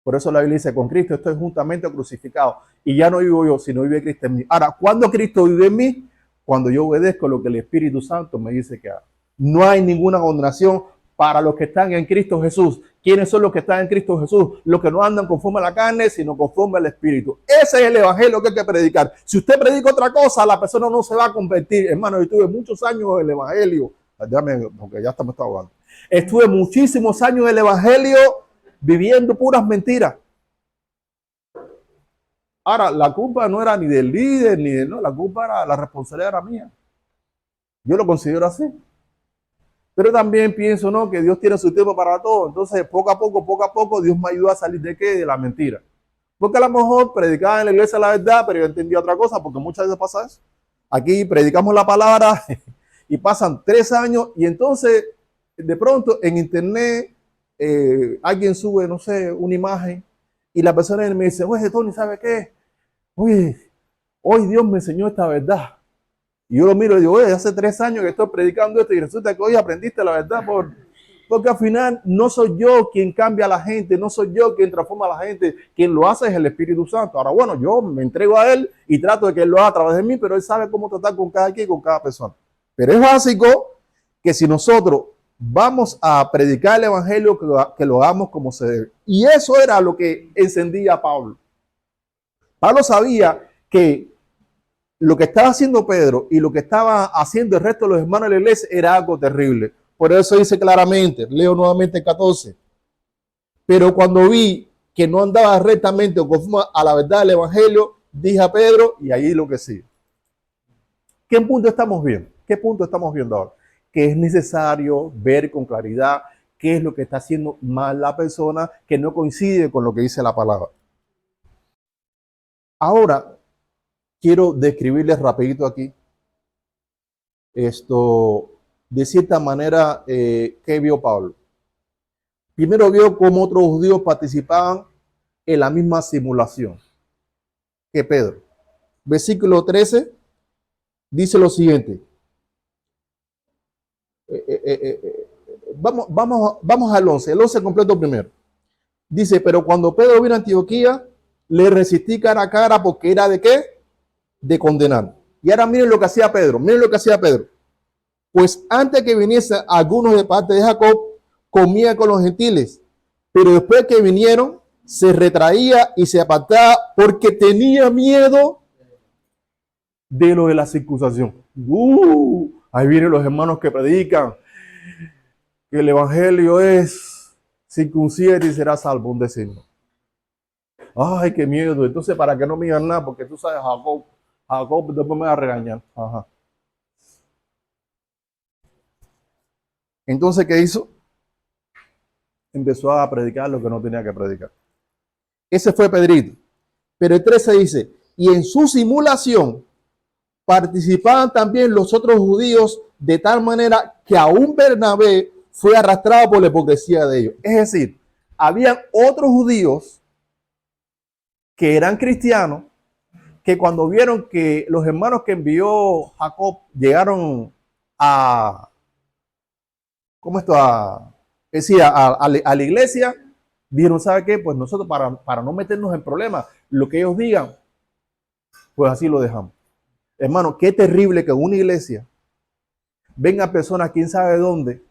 S1: Por eso la Biblia dice, con Cristo estoy juntamente crucificado y ya no vivo yo, sino vive Cristo en mí. Ahora, ¿cuándo Cristo vive en mí? Cuando yo obedezco lo que el Espíritu Santo me dice que haga. No hay ninguna condenación para los que están en Cristo Jesús. ¿Quiénes son los que están en Cristo Jesús? Los que no andan conforme a la carne, sino conforme al Espíritu. Ese es el evangelio que hay que predicar. Si usted predica otra cosa, la persona no se va a convertir. Hermano, yo tuve muchos años en el evangelio. Déjame, porque ya estamos ahogando. Estuve muchísimos años en el evangelio viviendo puras mentiras. Ahora, la culpa no era ni del líder, ni de, no, la culpa era, la responsabilidad era mía. Yo lo considero así. Pero también pienso, ¿no? Que Dios tiene su tiempo para todo. Entonces, poco a poco, Dios me ayuda a salir de qué? De la mentira. Porque a lo mejor predicaba en la iglesia la verdad, pero yo entendía otra cosa, porque muchas veces pasa eso. Aquí predicamos la palabra y pasan 3 años y entonces, de pronto, en internet, alguien sube, no sé, una imagen y la persona me dice, oye, Tony, ¿sabe qué? Oye, hoy Dios me enseñó esta verdad. Y yo lo miro y digo, oye, hace 3 años que estoy predicando esto y resulta que hoy aprendiste la verdad porque al final no soy yo quien cambia a la gente, no soy yo quien transforma a la gente, quien lo hace es el Espíritu Santo. Ahora, bueno, yo me entrego a Él y trato de que Él lo haga a través de mí, pero Él sabe cómo tratar con cada quien y con cada persona. Pero es básico que si nosotros vamos a predicar el Evangelio, que lo hagamos como se debe. Y eso era lo que encendía a Pablo. Pablo sabía que lo que estaba haciendo Pedro y lo que estaba haciendo el resto de los hermanos de la iglesia era algo terrible. Por eso dice claramente, leo nuevamente el 14. Pero cuando vi que no andaba rectamente o conforme a la verdad del evangelio, dije a Pedro, y ahí lo que sigue. ¿Qué punto estamos viendo? ¿Qué punto estamos viendo ahora? Que es necesario ver con claridad qué es lo que está haciendo mal la persona que no coincide con lo que dice la palabra. Ahora, quiero describirles rapidito aquí esto, de cierta manera, ¿qué vio Pablo? Primero vio cómo otros judíos participaban en la misma simulación que Pedro. Versículo 13 dice lo siguiente. Vamos al 11, el 11 completo primero. Dice, pero cuando Pedro vino a Antioquía, le resistí cara a cara porque era de qué? De condenar. Y ahora miren lo que hacía Pedro, miren lo que hacía Pedro. Pues antes que viniesen algunos de parte de Jacob, comía con los gentiles, pero después que vinieron, se retraía y se apartaba porque tenía miedo de lo de la circuncisión. Ahí vienen los hermanos que predican que el evangelio es circuncídate y serás salvo, un decirlo. Ay, qué miedo. Entonces, para que no me digan nada, porque tú sabes, Jacob después me va a regañar. Ajá. Entonces, ¿qué hizo? Empezó a predicar lo que no tenía que predicar. Ese fue Pedrito. Pero el 13 dice, y en su simulación participaban también los otros judíos de tal manera que aún Bernabé fue arrastrado por la hipocresía de ellos. Es decir, habían otros judíos que eran cristianos que cuando vieron que los hermanos que envió Jacob llegaron a, ¿cómo esto? Decía, a la iglesia, dijeron, ¿sabe qué? Pues nosotros para no meternos en problemas, lo que ellos digan, pues así lo dejamos. Hermano, qué terrible que una iglesia venga personas, quién sabe dónde,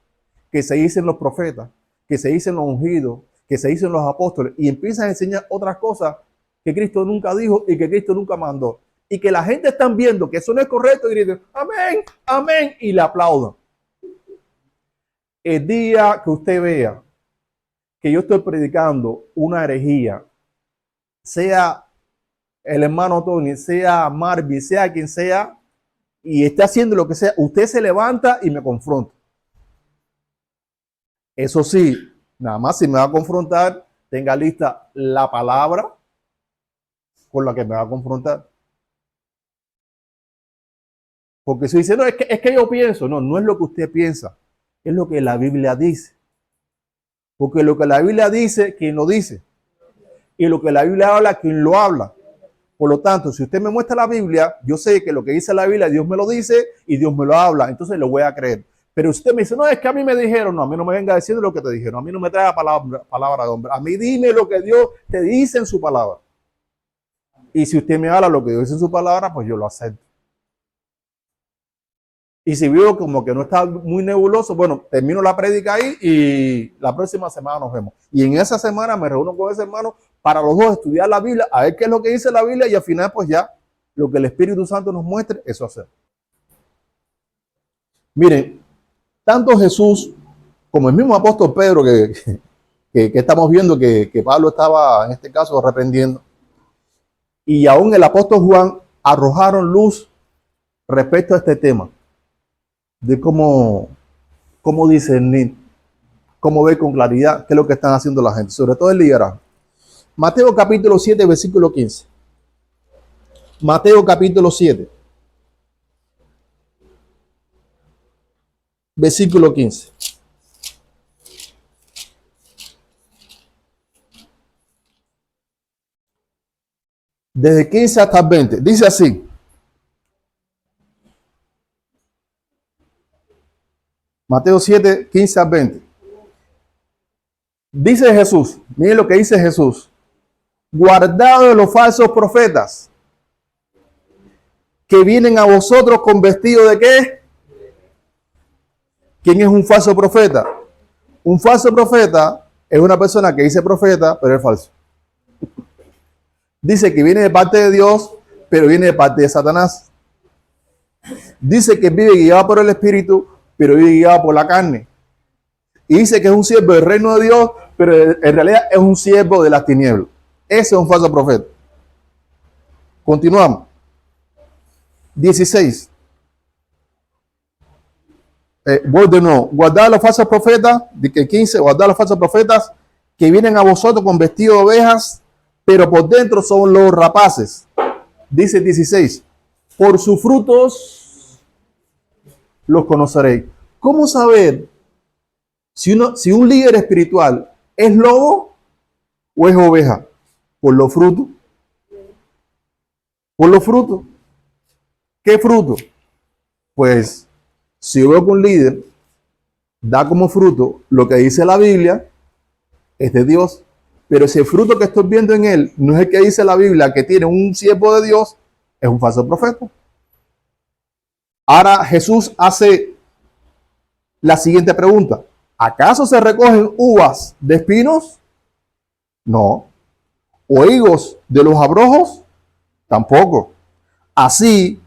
S1: que se dicen los profetas, que se dicen los ungidos, que se dicen los apóstoles, y empiezan a enseñar otras cosas que Cristo nunca dijo y que Cristo nunca mandó. Y que la gente está viendo que eso no es correcto y griten, amén, amén, y le aplaudan. El día que usted vea que yo estoy predicando una herejía, sea el hermano Tony, sea Marvin, sea quien sea, y esté haciendo lo que sea, usted se levanta y me confronta. Eso sí, nada más si me va a confrontar, tenga lista la palabra con la que me va a confrontar. Porque si dice, no, es que yo pienso, no, no es lo que usted piensa, es lo que la Biblia dice. Porque lo que la Biblia dice, quien lo dice. Y lo que la Biblia habla, quien lo habla. Por lo tanto, si usted me muestra la Biblia, yo sé que lo que dice la Biblia, Dios me lo dice y Dios me lo habla. Entonces lo voy a creer. Pero usted me dice, no, es que a mí me dijeron, no, a mí no me venga diciendo lo que te dijeron. A mí no me traiga palabra de hombre. A mí dime lo que Dios te dice en su palabra. Y si usted me habla lo que Dios dice en su palabra, pues yo lo acepto. Y si veo como que no está muy nebuloso, bueno, termino la prédica ahí y la próxima semana nos vemos. Y en esa semana me reúno con ese hermano para los dos estudiar la Biblia, a ver qué es lo que dice la Biblia y al final pues ya lo que el Espíritu Santo nos muestre, eso hacer. Miren, tanto Jesús como el mismo apóstol Pedro que estamos viendo que Pablo estaba en este caso reprendiendo, y aún el apóstol Juan arrojaron luz respecto a este tema de cómo discernir, cómo ver con claridad qué es lo que están haciendo la gente, sobre todo el liderazgo. Mateo capítulo 7, versículo 15. Mateo capítulo 7, versículo 15. Desde 15 hasta el 20. Dice así. Mateo 7, 15 al 20. Dice Jesús, miren lo que dice Jesús. Guardaos de los falsos profetas que vienen a vosotros con vestido de qué. ¿Quién es un falso profeta? Un falso profeta es una persona que dice profeta, pero es falso. Dice que viene de parte de Dios, pero viene de parte de Satanás. Dice que vive guiado por el Espíritu, pero vive guiado por la carne. Y dice que es un siervo del reino de Dios, pero en realidad es un siervo de las tinieblas. Ese es un falso profeta. Continuamos. 16. Voy de nuevo. Guardad a los falsos profetas, de que 15, guardad a los falsos profetas que vienen a vosotros con vestido de ovejas, pero por dentro son los rapaces. Dice 16. Por sus frutos los conoceréis. ¿Cómo saber si un líder espiritual es lobo o es oveja? Por los frutos. Por los frutos. ¿Qué fruto? Pues si yo veo que un líder da como fruto lo que dice la Biblia, es de Dios. Pero si el fruto que estoy viendo en él no es el que dice la Biblia, que tiene un siervo de Dios, es un falso profeta. Ahora Jesús hace la siguiente pregunta. ¿Acaso se recogen uvas de espinos? No. ¿O higos de los abrojos? Tampoco. Así,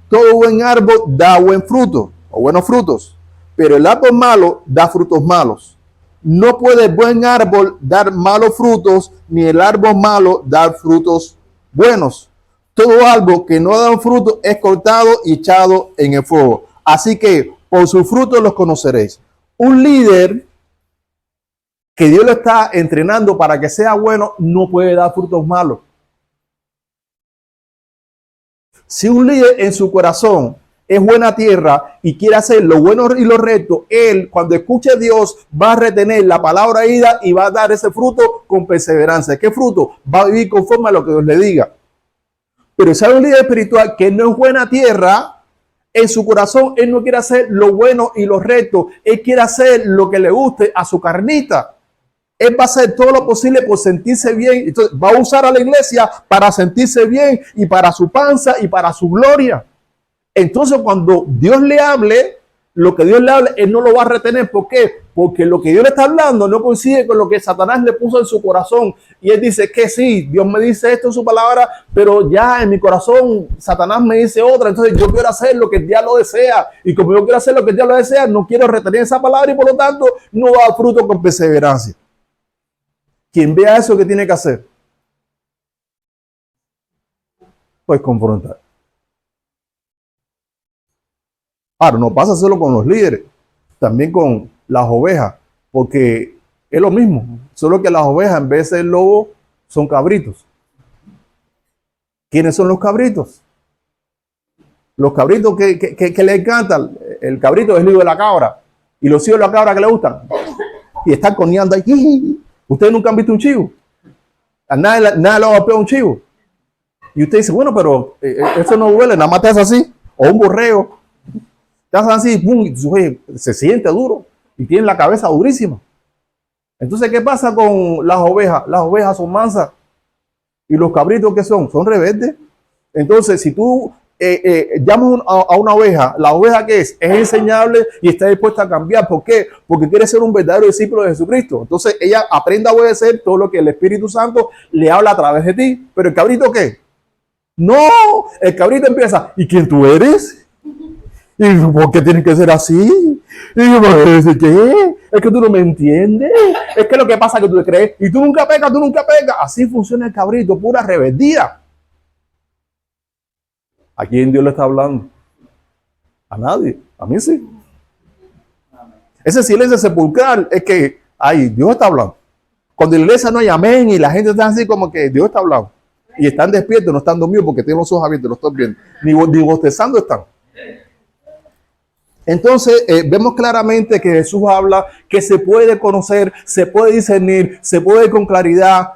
S1: todo buen árbol da buen fruto, o buenos frutos, pero el árbol malo da frutos malos. No puede el buen árbol dar malos frutos, ni el árbol malo dar frutos buenos. Todo árbol que no da un fruto es cortado y echado en el fuego. Así que por sus frutos los conoceréis. Un líder que Dios lo está entrenando para que sea bueno, no puede dar frutos malos. Si un líder en su corazón es buena tierra y quiere hacer lo bueno y lo recto, él cuando escuche a Dios va a retener la palabra ida y va a dar ese fruto con perseverancia. ¿Qué fruto? Va a vivir conforme a lo que Dios le diga. Pero si hay un líder espiritual que no es buena tierra, en su corazón él no quiere hacer lo bueno y lo recto, él quiere hacer lo que le guste a su carnita. Él va a hacer todo lo posible por sentirse bien. Entonces va a usar a la iglesia para sentirse bien y para su panza y para su gloria. Entonces cuando Dios le hable, lo que Dios le hable, él no lo va a retener. ¿Por qué? Porque lo que Dios le está hablando no coincide con lo que Satanás le puso en su corazón. Y él dice que sí, Dios me dice esto en su palabra, pero ya en mi corazón Satanás me dice otra. Entonces yo quiero hacer lo que el diablo desea. Y como yo quiero hacer lo que el diablo desea, no quiero retener esa palabra y por lo tanto no va a dar fruto con perseverancia. Quien vea eso, ¿qué tiene que hacer? Pues confrontar. Ahora, no pasa solo con los líderes, también con las ovejas, porque es lo mismo, solo que las ovejas en vez de ser lobo son cabritos. ¿Quiénes son los cabritos? Los cabritos que le encantan. El cabrito es el hijo de la cabra. Y los hijos de la cabra que le gustan. Y están coneando ahí. Ustedes nunca han visto un chivo. A nadie le golpea un chivo. Y usted dice, bueno, pero eso no duele, nada más te hace así. O un borrego. Te hace así, pum, y se siente duro. Y tiene la cabeza durísima. Entonces, ¿qué pasa con las ovejas? Las ovejas son mansas. ¿Y los cabritos qué son? Son rebeldes. Entonces, si tú llamas a una oveja, ¿la oveja qué es? Es enseñable y está dispuesta a cambiar. ¿Por qué? Porque quiere ser un verdadero discípulo de Jesucristo. Entonces, ella aprende a obedecer todo lo que el Espíritu Santo le habla a través de ti. ¿Pero el cabrito qué? No, el cabrito empieza, ¿y quién tú eres? ¿Y por qué tienes que ser así? ¿Y qué? Es que tú no me entiendes. Es que lo que pasa es que tú te crees. Y tú nunca pecas, tú nunca pecas. Así funciona el cabrito, pura rebeldía. ¿A quién Dios le está hablando? A nadie. A mí sí. Ese silencio sepulcral es que, ay, Dios está hablando. Cuando en la iglesia no hay amén y la gente está así como que Dios está hablando. Y están despiertos, no están dormidos porque tienen los ojos abiertos, lo están viendo. Ni bostezando están. Entonces, vemos claramente que Jesús habla que se puede conocer, se puede discernir, se puede ver con claridad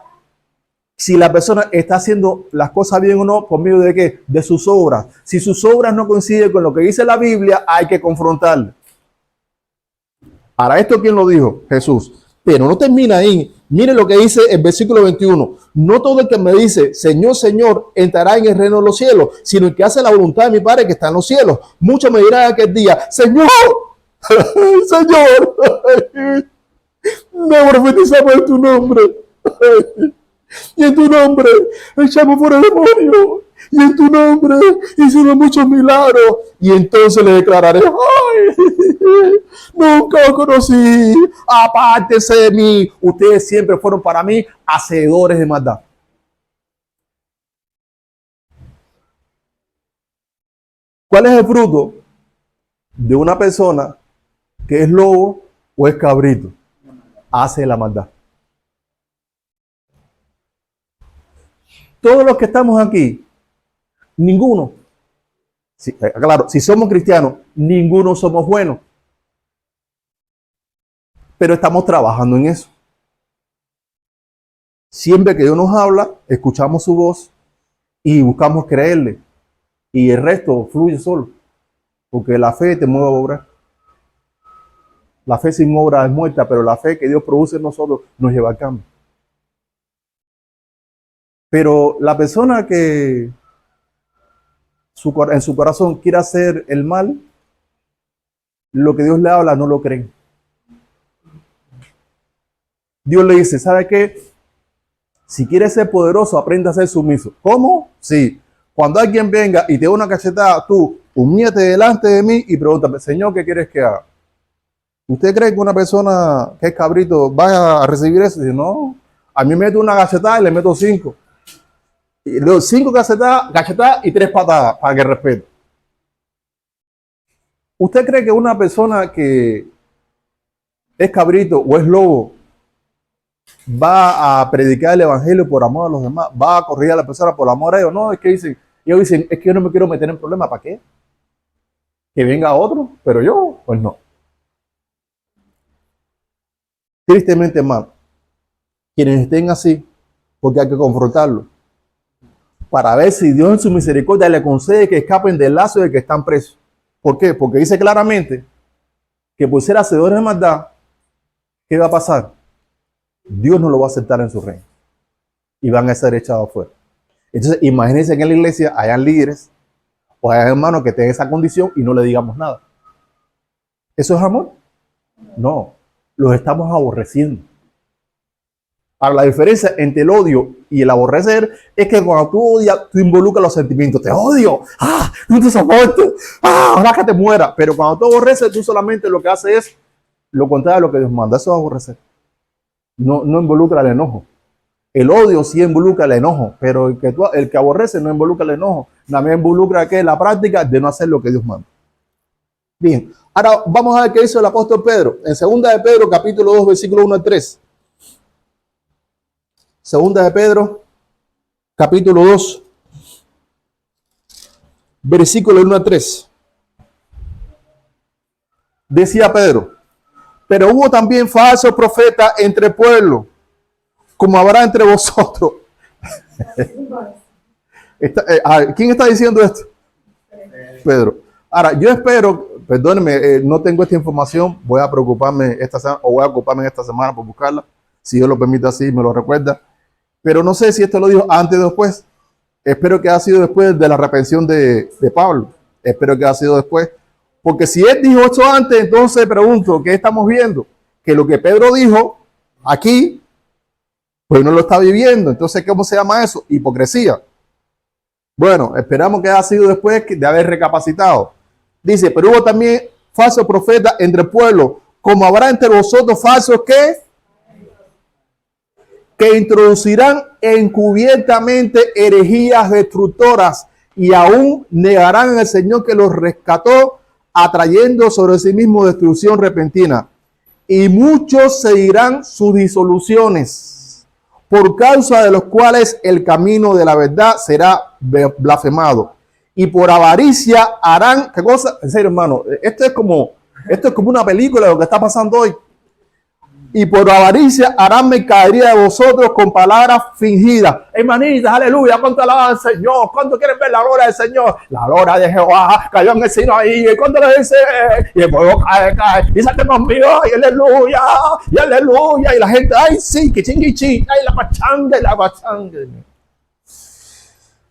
S1: si la persona está haciendo las cosas bien o no por medio de qué, de sus obras. Si sus obras no coinciden con lo que dice la Biblia, hay que confrontarle. Para esto, ¿quién lo dijo? Jesús. Pero no termina ahí. Mire lo que dice el versículo 21. No todo el que me dice, Señor, Señor, entrará en el reino de los cielos, sino el que hace la voluntad de mi Padre que está en los cielos. Muchos me dirán aquel día, Señor, Señor, no profetizamos en tu nombre. Y en tu nombre echamos fuera el demonio. Y en tu nombre hicimos muchos milagros. Y entonces le declararé, ¡ay! Nunca os conocí. Apártese de mí. Ustedes siempre fueron para mí hacedores de maldad. ¿Cuál es el fruto de una persona que es lobo o es cabrito? Hace la maldad. Todos los que estamos aquí, ninguno, claro, si somos cristianos, ninguno somos buenos. Pero estamos trabajando en eso. Siempre que Dios nos habla, escuchamos su voz y buscamos creerle. Y el resto fluye solo. Porque la fe te mueve a obrar. La fe sin obra es muerta, pero la fe que Dios produce en nosotros nos lleva al cambio. Pero la persona que en su corazón quiere hacer el mal, lo que Dios le habla no lo creen. Dios le dice, ¿sabe qué? Si quieres ser poderoso, aprende a ser sumiso. ¿Cómo? Sí. Cuando alguien venga y te dé una cachetada, tú humíllate delante de mí y pregúntame, Señor, ¿qué quieres que haga? ¿Usted cree que una persona que es cabrito va a recibir eso? Dice, no, a mí me meto una cachetada y le meto 5. Y luego 5 cachetadas y 3 patadas para que respete. ¿Usted cree que una persona que es cabrito o es lobo va a predicar el evangelio por amor a los demás? ¿Va a correr a la persona por amor a ellos? No, es que ellos dicen, es que yo no me quiero meter en problemas. ¿Para qué? Que venga otro, pero yo, pues no. Tristemente, hermano, quienes estén así, porque hay que confrontarlo, para ver si Dios en su misericordia le concede que escapen del lazo de que están presos. ¿Por qué? Porque dice claramente que por ser hacedores de maldad, ¿qué va a pasar? Dios no lo va a aceptar en su reino. Y van a ser echados afuera. Entonces, imagínense que en la iglesia hayan líderes o hayan hermanos que tengan esa condición y no le digamos nada. ¿Eso es amor? No. Los estamos aborreciendo. Ahora, la diferencia entre el odio y el aborrecer es que cuando tú odias, tú involucras los sentimientos. Te odio. No te soporto. Ahora que te muera. Pero cuando tú aborreces, tú solamente lo que haces es lo contrario de lo que Dios manda. Eso es aborrecer. No involucra el enojo. El odio sí involucra el enojo, pero el que aborrece no involucra el enojo. También involucra que la práctica de no hacer lo que Dios manda. Bien, ahora vamos a ver qué hizo el apóstol Pedro. En 2 de Pedro, capítulo 2, versículo 1 al 3. 2 de Pedro, capítulo 2, versículo 1 al 3. Decía Pedro, pero hubo también falsos profetas entre el pueblo, como habrá entre vosotros. ¿Quién está diciendo esto? Pedro. Ahora, yo espero, perdónenme, no tengo esta información, voy a preocuparme esta semana, o voy a ocuparme esta semana por buscarla, si Dios lo permite así, me lo recuerda. Pero no sé si esto lo dijo antes o después. Espero que haya sido después de la repensión de Pablo. Espero que haya sido después. Porque si él dijo esto antes, entonces pregunto, ¿qué estamos viendo? Que lo que Pedro dijo aquí, pues no lo está viviendo. Entonces, ¿cómo se llama eso? Hipocresía. Bueno, esperamos que haya sido después de haber recapacitado. Dice, pero hubo también falsos profetas entre el pueblo, como habrá entre vosotros falsos que introducirán encubiertamente herejías destructoras y aún negarán al Señor que los rescató, atrayendo sobre sí mismo destrucción repentina. Y muchos seguirán sus disoluciones, por causa de los cuales el camino de la verdad será blasfemado. Y por avaricia harán, ¿qué cosa? En serio, hermano, esto es como una película de lo que está pasando hoy. Y por avaricia harán mercadería de vosotros con palabras fingidas. Hermanitas, aleluya, ¿cuánto alaban al Señor? ¿Cuánto quieren ver la gloria del Señor? La gloria de Jehová cayó en el Sinaí. ¿Y cuánto le dice? Y el fuego cae. Y salte conmigo, y aleluya, y aleluya. Y la gente, ay, sí, que chinguichi, ay, la pachanga, y la pachanga.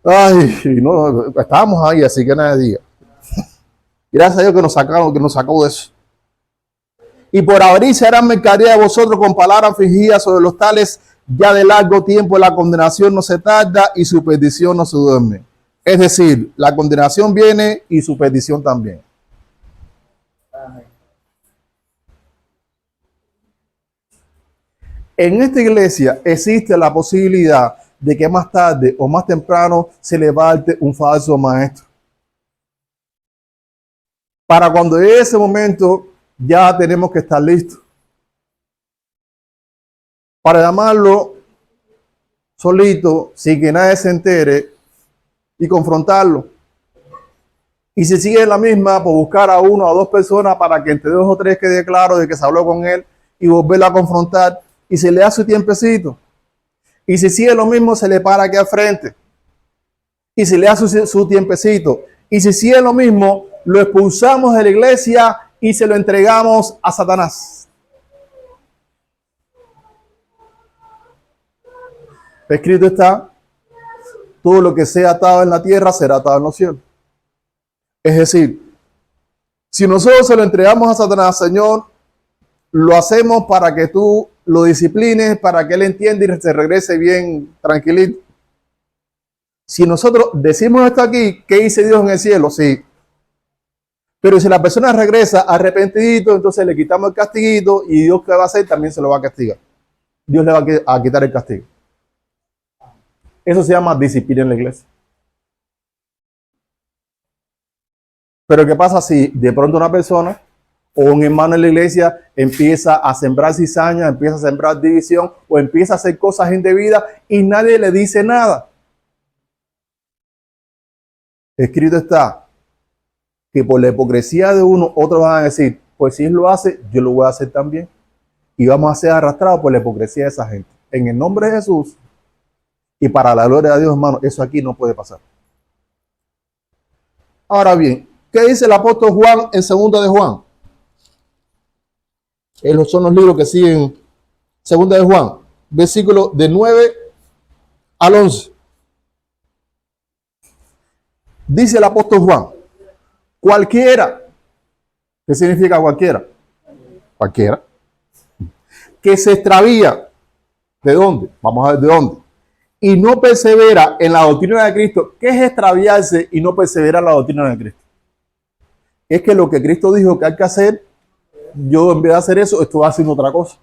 S1: Ay, no, estábamos ahí, así que nadie diga. Gracias a Dios que nos sacó de eso. Y por avaricia harán mercadería de vosotros con palabras fingidas, sobre los tales ya de largo tiempo la condenación no se tarda y su perdición no se duerme. Es decir, la condenación viene y su perdición también. En esta iglesia existe la posibilidad de que más tarde o más temprano se levante un falso maestro. Para cuando llegue ese momento, ya tenemos que estar listos para llamarlo solito, sin que nadie se entere, y confrontarlo. Y si sigue la misma, pues buscar a uno o dos personas para que entre dos o tres quede claro de que se habló con él y volverlo a confrontar, y se le da su tiempecito. Y si sigue lo mismo, se le para aquí al frente y se le da su tiempecito. Y si sigue lo mismo, lo expulsamos de la iglesia y se lo entregamos a Satanás. Escrito está, todo lo que sea atado en la tierra será atado en los cielos. Es decir, si nosotros se lo entregamos a Satanás, Señor, lo hacemos para que tú lo disciplines, para que él entienda y se regrese bien tranquilito. Si nosotros decimos esto aquí, ¿qué dice Dios en el cielo? Sí. Pero si la persona regresa arrepentidito, entonces le quitamos el castiguito y Dios, ¿qué va a hacer? También se lo va a castigar. Dios le va a quitar el castigo. Eso se llama disciplina en la iglesia. Pero ¿qué pasa si de pronto una persona o un hermano en la iglesia empieza a sembrar cizaña, empieza a sembrar división o empieza a hacer cosas indebidas y nadie le dice nada? Escrito está que por la hipocresía de uno, otros van a decir, pues si él lo hace, yo lo voy a hacer también. Y vamos a ser arrastrados por la hipocresía de esa gente. En el nombre de Jesús y para la gloria de Dios, hermano, eso aquí no puede pasar. Ahora bien, ¿qué dice el apóstol Juan en 2 de Juan? Esos son los libros que siguen 2 de Juan, versículo de 9 al 11. Dice el apóstol Juan, cualquiera, ¿qué significa cualquiera? Cualquiera, que se extravía, ¿de dónde? Vamos a ver de dónde. Y no persevera en la doctrina de Cristo. ¿Qué es extraviarse y no perseverar en la doctrina de Cristo? Es que lo que Cristo dijo que hay que hacer, yo en vez de hacer eso, estoy haciendo otra cosa.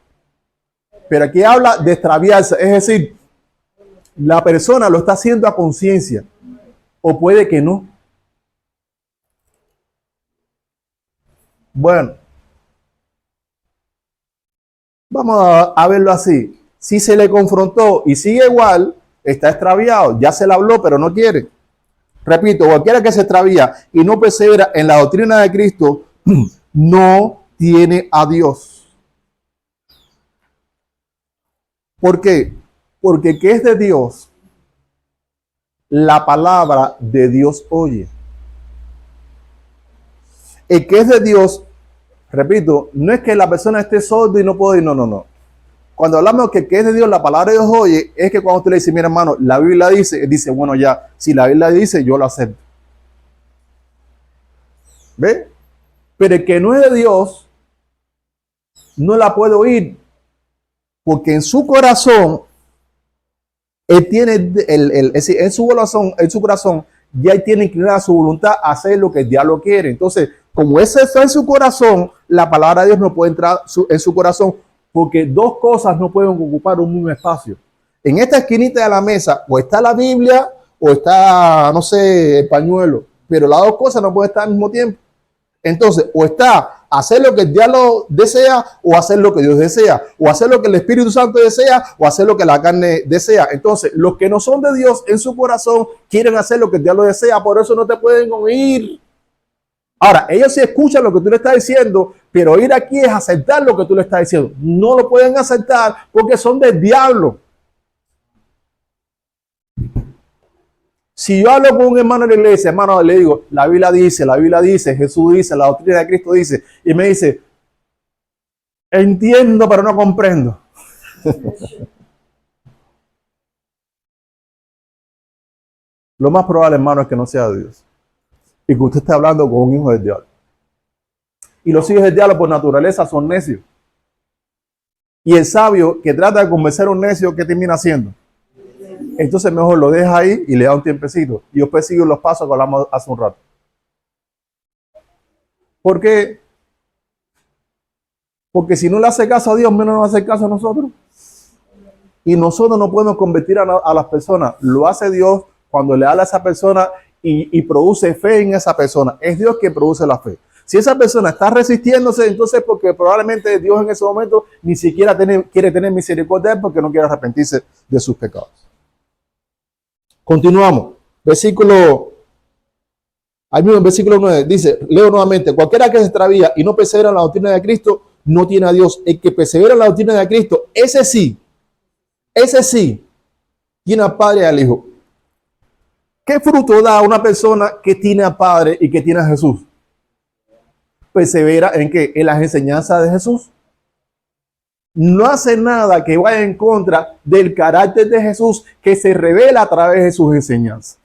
S1: Pero aquí habla de extraviarse, es decir, La persona lo está haciendo a conciencia o puede que no. Bueno, vamos a verlo así. Si se le confrontó y sigue igual, está extraviado. Ya se le habló, pero no quiere. Repito, cualquiera que se extravía y no persevera en la doctrina de Cristo, no tiene a Dios. ¿Por qué? Porque ¿qué es de Dios? La palabra de Dios oye. El que es de Dios, repito, no es que la persona esté sorda y no puede ir, no. Cuando hablamos que es de Dios, la palabra de Dios oye, es que cuando usted le dice, mira hermano, la Biblia dice, él dice, bueno ya, si la Biblia dice, yo lo acepto. ¿Ve? Pero el que no es de Dios, no la puede oír, porque en su corazón, él tiene, en su corazón, ya él tiene inclinada su voluntad a hacer lo que el diablo quiere. Entonces, como eso está en su corazón, la palabra de Dios no puede entrar en su corazón, porque dos cosas no pueden ocupar un mismo espacio. En esta esquinita de la mesa, o está la Biblia, o está, no sé, el pañuelo, pero las dos cosas no pueden estar al mismo tiempo. Entonces, o está hacer lo que el diablo desea, o hacer lo que Dios desea, o hacer lo que el Espíritu Santo desea, o hacer lo que la carne desea. Entonces, los que no son de Dios en su corazón quieren hacer lo que el diablo desea, por eso no te pueden oír. Ahora, ellos sí escuchan lo que tú le estás diciendo, pero oír aquí es aceptar lo que tú le estás diciendo. No lo pueden aceptar porque son del diablo. Si yo hablo con un hermano en la iglesia, hermano, le digo, la Biblia dice, Jesús dice, la doctrina de Cristo dice, y me dice, entiendo, pero no comprendo. Lo más probable, hermano, es que no sea Dios. Y que usted esté hablando con un hijo del diablo. Y los hijos del diablo, por naturaleza, son necios. Y el sabio que trata de convencer a un necio, ¿qué termina haciendo? Entonces mejor lo deja ahí y le da un tiempecito. Y después sigue los pasos que hablamos hace un rato. ¿Por qué? Porque si no le hace caso a Dios, menos nos va a hacer caso a nosotros. Y nosotros no podemos convertir a las personas. Lo hace Dios cuando le habla a esa persona y produce fe en esa persona. Es Dios quien produce la fe. Si esa persona está resistiéndose, entonces porque probablemente Dios en ese momento ni siquiera quiere tener misericordia de él porque no quiere arrepentirse de sus pecados. Continuamos. Versículo 9 dice, leo nuevamente, cualquiera que se extravía y no persevera en la doctrina de Cristo, no tiene a Dios. El que persevera en la doctrina de Cristo, ese sí, tiene al Padre y al Hijo. ¿Qué fruto da una persona que tiene al Padre y que tiene a Jesús? Persevera en qué? En las enseñanzas de Jesús. No hace nada que vaya en contra del carácter de Jesús que se revela a través de sus enseñanzas.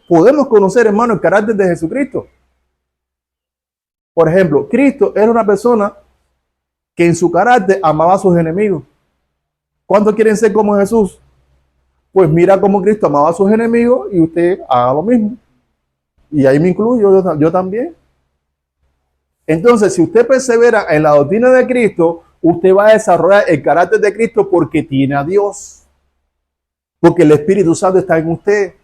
S1: Podemos conocer, hermano, el carácter de Jesucristo. Por ejemplo, Cristo era una persona que en su carácter amaba a sus enemigos. ¿Cuántos quieren ser como Jesús? Pues mira cómo Cristo amaba a sus enemigos y usted haga lo mismo. Y ahí me incluyo, yo también. Entonces, si usted persevera en la doctrina de Cristo, usted va a desarrollar el carácter de Cristo porque tiene a Dios. Porque el Espíritu Santo está en usted.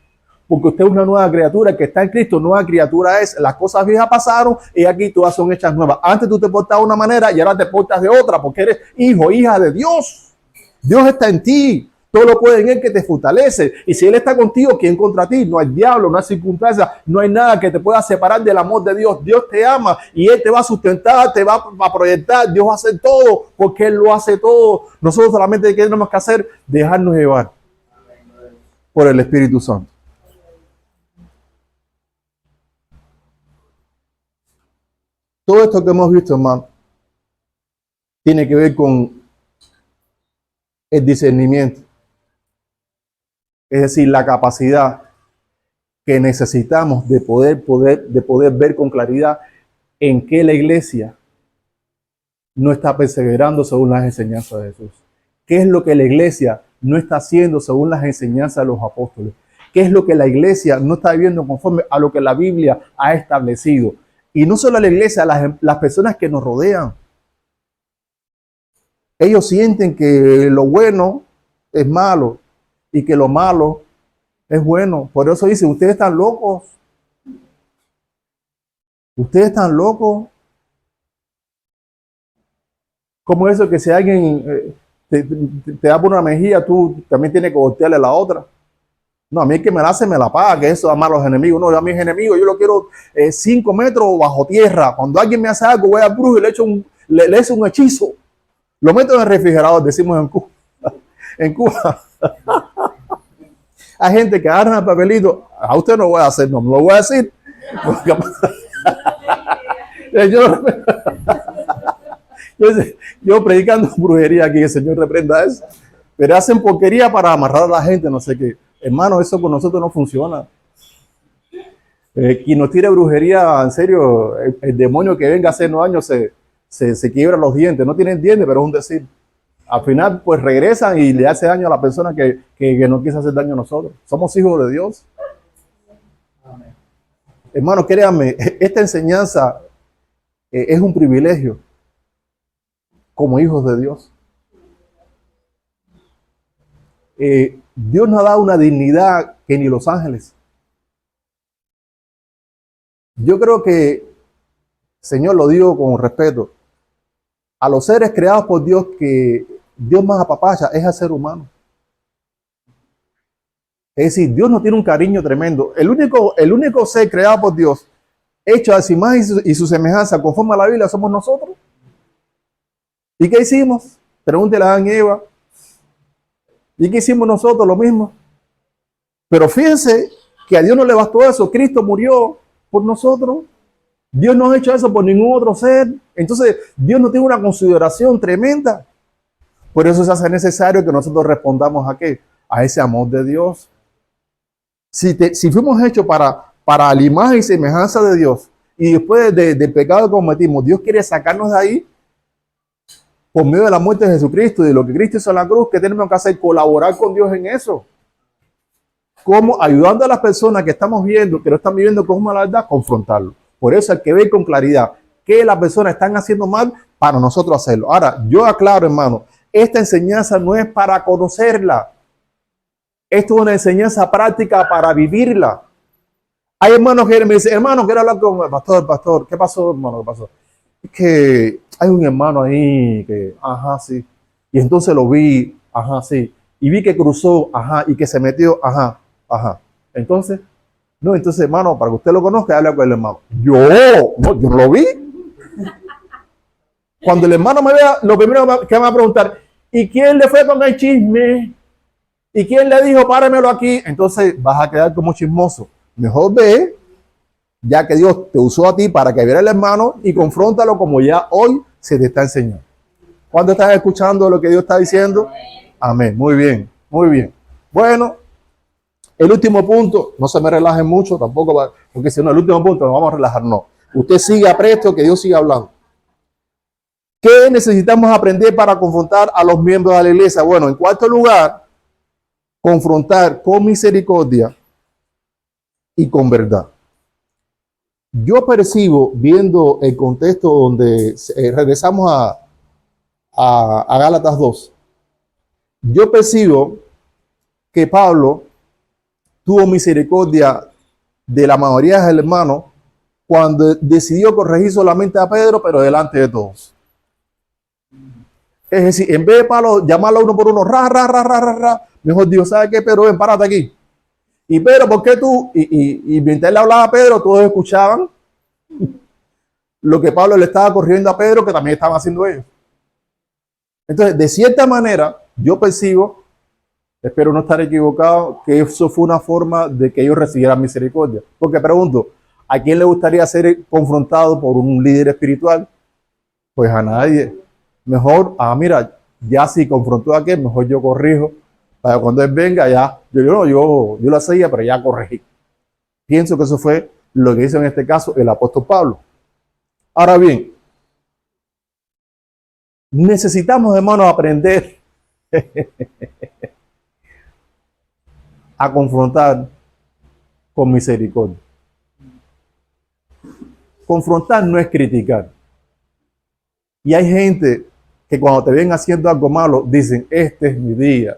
S1: Porque usted es una nueva criatura que está en Cristo. Nueva criatura es, las cosas viejas pasaron y aquí todas son hechas nuevas. Antes tú te portabas de una manera y ahora te portas de otra porque eres hijo, hija de Dios. Dios está en ti. Todo lo puede en Él que te fortalece. Y si Él está contigo, ¿quién contra ti? No hay diablo, no hay circunstancia, no hay nada que te pueda separar del amor de Dios. Dios te ama y Él te va a sustentar, te va a proyectar. Dios va a hacer todo porque Él lo hace todo. Nosotros solamente tenemos que hacer, dejarnos llevar por el Espíritu Santo. Todo esto que hemos visto, hermano, tiene que ver con el discernimiento. Es decir, la capacidad que necesitamos de poder ver con claridad en qué la iglesia no está perseverando según las enseñanzas de Jesús. ¿Qué es lo que la iglesia no está haciendo según las enseñanzas de los apóstoles? ¿Qué es lo que la iglesia no está viviendo conforme a lo que la Biblia ha establecido? Y no solo la iglesia, las personas que nos rodean. Ellos sienten que lo bueno es malo y que lo malo es bueno. Por eso dicen, ustedes están locos. Ustedes están locos. Como eso que si alguien te da por una mejilla, tú también tienes que voltearle la otra. No, a mí el que me la hace, me la paga, que eso ama a los enemigos. No, yo a mis enemigos, yo lo quiero 5 metros bajo tierra. Cuando alguien me hace algo, voy al brujo y le echo un hechizo. Lo meto en el refrigerador, decimos en Cuba. En Cuba. Hay gente que agarra el papelito. A usted no voy a hacer, no me lo voy a decir. yo, yo predicando brujería aquí, el Señor reprenda eso. Pero hacen porquería para amarrar a la gente, no sé qué. Hermano, eso con nosotros no funciona. Quien nos tire brujería, en serio, el demonio que venga hace 9 años se quiebra los dientes. No tienen dientes, pero es un decir. Al final, pues regresan y le hace daño a la persona que no quiso hacer daño a nosotros. Somos hijos de Dios. Hermano, créanme, esta enseñanza es un privilegio como hijos de Dios. Dios nos ha dado una dignidad que ni los ángeles. Yo creo que, Señor, lo digo con respeto, a los seres creados por Dios que Dios más apapacha es al ser humano. Es decir, Dios nos tiene un cariño tremendo. El único ser creado por Dios, hecho a su imagen y su semejanza, conforme a la Biblia, somos nosotros. ¿Y qué hicimos? Pregúntele a Adán y Eva. ¿Y qué hicimos nosotros? Lo mismo. Pero fíjense que a Dios no le bastó eso. Cristo murió por nosotros. Dios no ha hecho eso por ningún otro ser. Entonces, Dios no tiene una consideración tremenda. Por eso se hace necesario que nosotros respondamos a qué? A ese amor de Dios. Si fuimos hechos para la imagen y semejanza de Dios, y después del pecado que cometimos, Dios quiere sacarnos de ahí por medio de la muerte de Jesucristo y de lo que Cristo hizo en la cruz. ¿Qué tenemos que hacer? Colaborar con Dios en eso. ¿Cómo? Ayudando a las personas que estamos viendo, que no están viviendo con maldad, confrontarlo. Por eso hay que ver con claridad que las personas están haciendo mal para nosotros hacerlo. Ahora, yo aclaro, hermano, esta enseñanza no es para conocerla. Esto es una enseñanza práctica para vivirla. Hay hermanos que me dicen, hermano, quiero hablar con el pastor. ¿Qué pasó, hermano? ¿Qué pasó? Es que hay un hermano ahí que, ajá, sí. Y entonces lo vi, ajá, sí. Y vi que cruzó, ajá, y que se metió, ajá, ajá. Entonces, hermano, para que usted lo conozca, hable con el hermano. Yo no lo vi. Cuando el hermano me vea, lo primero que me va a preguntar, ¿y quién le fue con el chisme? ¿Y quién le dijo, páramelo aquí? Entonces vas a quedar como chismoso. Mejor ve, ya que Dios te usó a ti para que viera el hermano, y confróntalo como ya hoy se te está enseñando. ¿Cuándo estás escuchando lo que Dios está diciendo? Amén. Muy bien, muy bien. Bueno, el último punto, no se me relajen mucho tampoco, porque si no, el último punto nos vamos a relajar. No. Usted sigue apresto, que Dios siga hablando. ¿Qué necesitamos aprender para confrontar a los miembros de la iglesia? Bueno, en cuarto lugar, confrontar con misericordia y con verdad. Yo percibo, viendo el contexto donde regresamos a Gálatas 2, yo percibo que Pablo tuvo misericordia de la mayoría de los hermanos cuando decidió corregir solamente a Pedro, pero delante de todos. Es decir, en vez de Pablo llamarlo uno por uno, mejor Dios, ¿sabe qué, Pedro? Ven, párate aquí. Y Pedro, ¿por qué tú? Y mientras él hablaba a Pedro, todos escuchaban lo que Pablo le estaba corrigiendo a Pedro, que también estaban haciendo ellos. Entonces, de cierta manera, yo percibo, espero no estar equivocado, que eso fue una forma de que ellos recibieran misericordia. Porque pregunto, ¿a quién le gustaría ser confrontado por un líder espiritual? Pues a nadie. Mejor, mira, ya si confrontó a aquel, mejor yo corrijo, para cuando él venga ya, yo lo hacía, pero ya corregí. Pienso que eso fue lo que hizo en este caso el apóstol Pablo. Ahora bien, necesitamos, hermanos, aprender a confrontar con misericordia. Confrontar no es criticar. Y hay gente que cuando te ven haciendo algo malo, dicen, este es mi día.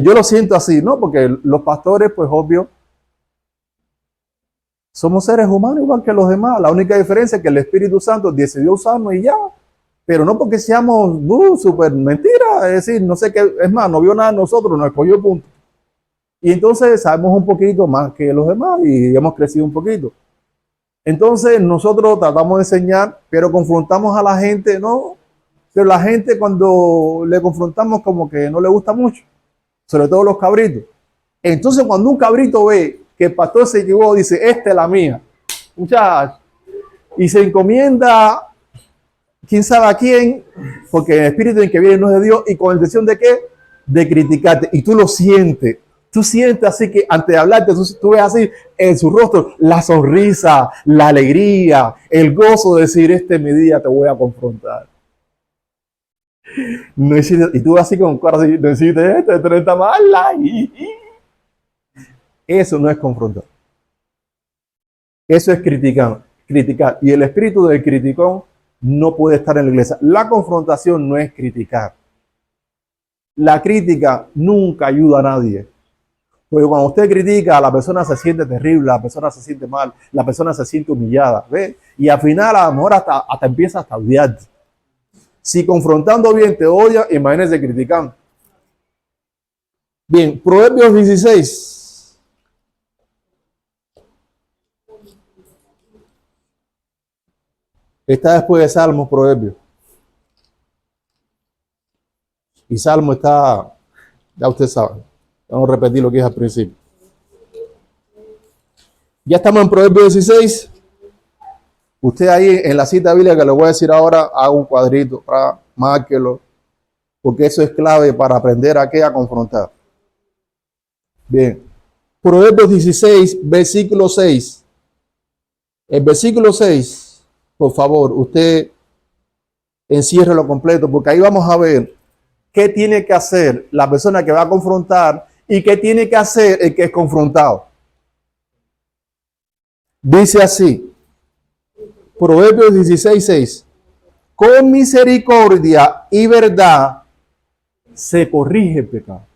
S1: Yo lo siento así, ¿no? Porque los pastores, pues obvio, somos seres humanos igual que los demás. La única diferencia es que el Espíritu Santo decidió usarnos y ya. Pero no porque seamos súper mentira. Es decir, no sé qué, es más, no vio nada de nosotros, nos escogió punto. Y entonces sabemos un poquito más que los demás y hemos crecido un poquito. Entonces nosotros tratamos de enseñar, pero confrontamos a la gente, ¿no? Pero la gente cuando le confrontamos como que no le gusta mucho, sobre todo los cabritos. Entonces cuando un cabrito ve que el pastor se equivocó, dice, esta es la mía, muchachos, y se encomienda, quién sabe a quién, porque el espíritu en que viene no es de Dios, y con la intención de qué, de criticarte, y tú lo sientes. Tú sientes así que antes de hablarte, tú ves así en su rostro la sonrisa, la alegría, el gozo de decir, este es mi día, te voy a confrontar. No hiciste, y tú así con cara así, no hiciste esto, no está mala. Eso no es confrontar. Eso es criticar. Y el espíritu del criticón no puede estar en la iglesia. La confrontación no es criticar. La crítica nunca ayuda a nadie. Porque cuando usted critica, la persona se siente terrible, la persona se siente mal, la persona se siente humillada, ¿ves? Y al final a lo mejor hasta empieza a odiarte. Si confrontando bien te odia, imagínese criticando. Bien, Proverbios 16. Está después de Salmos, Proverbios. Y Salmo está, ya usted sabe. Vamos a repetir lo que es al principio. Ya estamos en Proverbios 16. Usted ahí en la cita bíblica que le voy a decir ahora, haga un cuadrito, márquelo, porque eso es clave para aprender a qué, a confrontar. Bien, Proverbios 16, versículo 6. El versículo 6, por favor, usted enciérrelo completo, porque ahí vamos a ver qué tiene que hacer la persona que va a confrontar y qué tiene que hacer el que es confrontado. Dice así, Proverbios 16, 6. Con misericordia y verdad se corrige el pecado.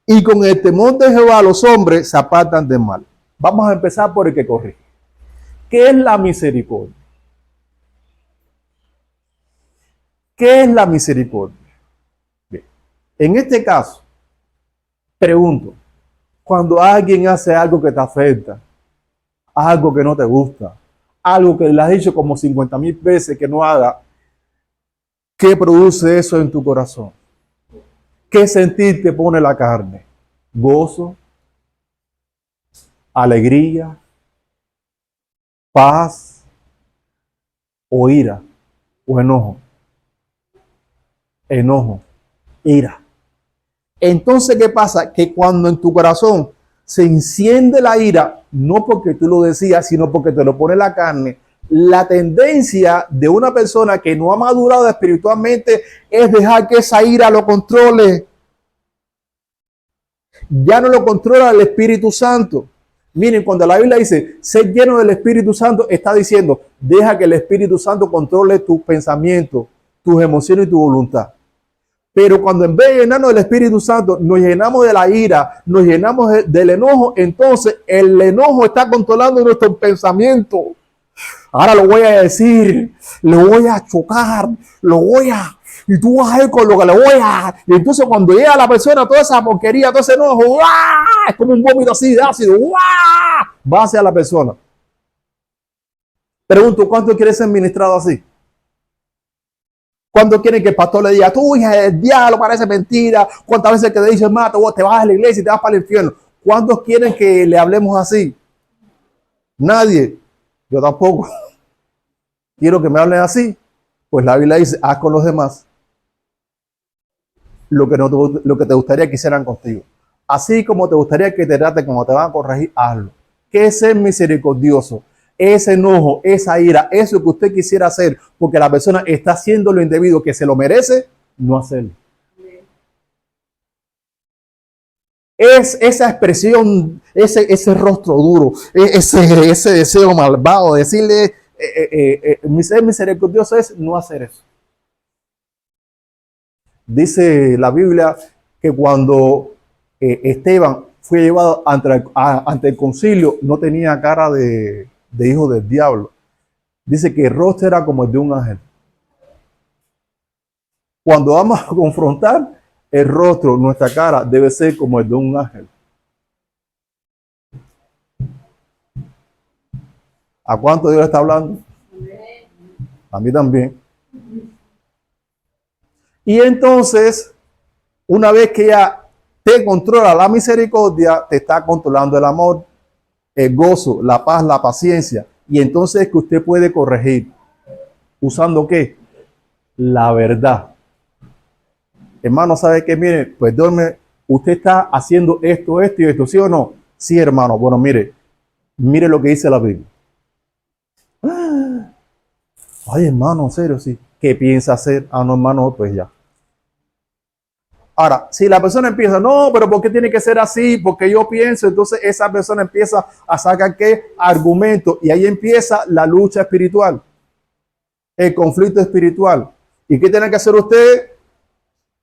S1: Y con el temor de Jehová los hombres se apartan del mal. Vamos a empezar por el que corrige. ¿Qué es la misericordia? ¿Qué es la misericordia? Bien. En este caso, pregunto, cuando alguien hace algo que te afecta, algo que no te gusta, algo que le has dicho como 50,000 veces que no haga, ¿qué produce eso en tu corazón? ¿Qué sentir te pone la carne? ¿Gozo? ¿Alegría? ¿Paz? ¿O ira? ¿O enojo? Enojo, ira. Entonces, ¿qué pasa? Que cuando en tu corazón se enciende la ira, no porque tú lo decías, sino porque te lo pone la carne, la tendencia de una persona que no ha madurado espiritualmente es dejar que esa ira lo controle. Ya no lo controla el Espíritu Santo. Miren, cuando la Biblia dice, ser lleno del Espíritu Santo, está diciendo, deja que el Espíritu Santo controle tus pensamientos, tus emociones y tu voluntad. Pero cuando en vez de llenarnos del Espíritu Santo, nos llenamos de la ira, nos llenamos del enojo, entonces el enojo está controlando nuestros pensamientos. Ahora lo voy a decir, lo voy a chocar, y tú vas a ir con lo que le voy a... Y entonces cuando llega la persona, toda esa porquería, todo ese enojo, ¡ah! Es como un vómito así de ácido, ¡ah! Va hacia la persona. Pregunto, ¿cuánto quiere ser ministrado así? ¿Cuántos quieren que el pastor le diga, tú hija del diablo, parece mentira? ¿Cuántas veces que te dicen, mato, vos te vas a la iglesia y te vas para el infierno? ¿Cuántos quieren que le hablemos así? Nadie. Yo tampoco. Quiero que me hablen así. Pues la Biblia dice, haz con los demás lo que te gustaría que hicieran contigo. Así como te gustaría que te traten como te van a corregir, hazlo. ¿Qué es ser misericordioso? Ese enojo, esa ira, eso que usted quisiera hacer porque la persona está haciendo lo indebido, que se lo merece, no hacerlo. Es esa expresión, ese rostro duro, ese deseo malvado, decirle, ser misericordioso es no hacer eso. Dice la Biblia que cuando Esteban fue llevado ante el concilio, no tenía cara de hijo del diablo. Dice que el rostro era como el de un ángel. Cuando vamos a confrontar, el rostro, nuestra cara, debe ser como el de un ángel. ¿A cuánto Dios le está hablando? A mí también. Y entonces, una vez que ya te controla la misericordia, te está controlando el amor, el gozo, la paz, la paciencia. Y entonces que usted puede corregir. ¿Usando qué? La verdad. Hermano, ¿sabe qué? Mire, pues duerme, usted está haciendo esto y esto, ¿sí o no? Sí, hermano. Bueno, mire lo que dice la Biblia. Ay, hermano, en serio, sí. ¿Qué piensa hacer? Ah, no, hermano, pues ya. Ahora, si la persona empieza, no, pero ¿por qué tiene que ser así? Porque yo pienso, entonces esa persona empieza a sacar qué argumento y ahí empieza la lucha espiritual, el conflicto espiritual. ¿Y qué tiene que hacer usted?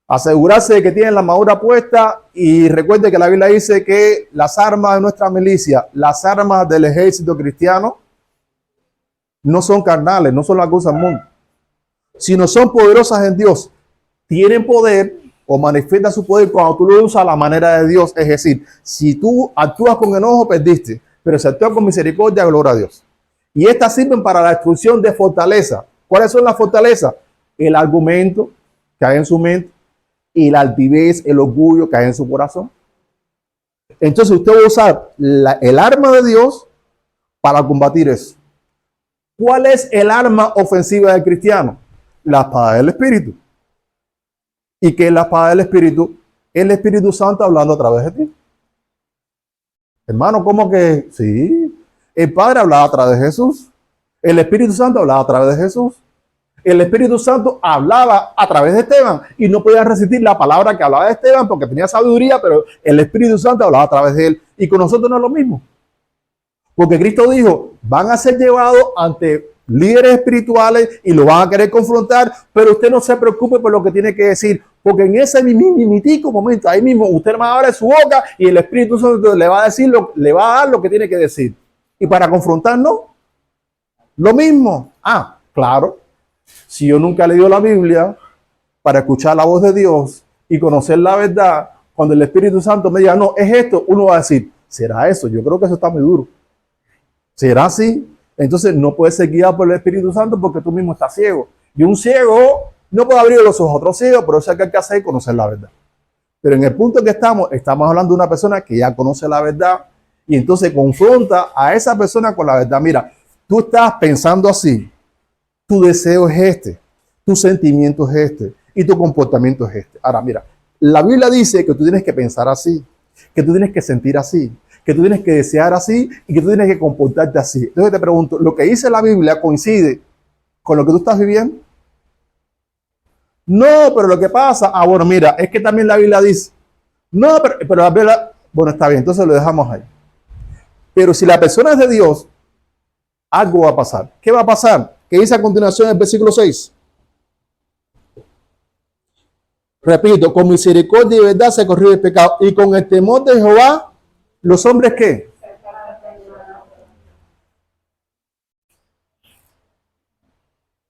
S1: Asegurarse de que tiene la armadura puesta y recuerde que la Biblia dice que las armas de nuestra milicia, las armas del ejército cristiano, no son carnales, no son las cosas del mundo, sino son poderosas en Dios. Tienen poder o manifiesta su poder cuando tú lo usas a la manera de Dios. Es decir, si tú actúas con enojo, perdiste. Pero si actúas con misericordia, gloria a Dios. Y estas sirven para la destrucción de fortaleza. ¿Cuáles son las fortalezas? El argumento que hay en su mente y la altivez, el orgullo que hay en su corazón. Entonces usted va a usar el arma de Dios para combatir eso. ¿Cuál es el arma ofensiva del cristiano? La espada del Espíritu. ¿Y qué es la espada del Espíritu? El Espíritu Santo hablando a través de ti. Hermano, ¿cómo que? Sí. El Padre hablaba a través de Jesús. El Espíritu Santo hablaba a través de Jesús. El Espíritu Santo hablaba a través de Esteban y no podía resistir la palabra que hablaba de Esteban porque tenía sabiduría, pero el Espíritu Santo hablaba a través de él. Y con nosotros no es lo mismo. Porque Cristo dijo, van a ser llevados ante líderes espirituales y lo van a querer confrontar, pero usted no se preocupe por lo que tiene que decir, porque en ese mimitico momento, ahí mismo, usted va a abrir su boca y el Espíritu Santo le va a decir, le va a dar lo que tiene que decir. Y para confrontarnos, lo mismo. Ah, claro, si yo nunca he leído la Biblia para escuchar la voz de Dios y conocer la verdad, cuando el Espíritu Santo me diga, no, es esto, uno va a decir, ¿será eso? Yo creo que eso está muy duro. ¿Será así? Entonces no puedes ser guiado por el Espíritu Santo porque tú mismo estás ciego. Y un ciego no puede abrir los ojos a otro ciego, pero eso es lo que hay que hacer y conocer la verdad. Pero en el punto en que estamos hablando de una persona que ya conoce la verdad y entonces confronta a esa persona con la verdad. Mira, tú estás pensando así, tu deseo es este, tu sentimiento es este y tu comportamiento es este. Ahora, mira, la Biblia dice que tú tienes que pensar así, que tú tienes que sentir así, que tú tienes que desear así y que tú tienes que comportarte así. Entonces te pregunto, ¿lo que dice la Biblia coincide con lo que tú estás viviendo? No, pero lo que pasa, bueno, mira, es que también la Biblia dice, no, pero la Biblia, bueno, está bien, entonces lo dejamos ahí. Pero si la persona es de Dios, algo va a pasar. ¿Qué va a pasar? ¿Qué dice a continuación el versículo 6? Repito, con misericordia y verdad se corrige el pecado y con el temor de Jehová, ¿los hombres qué?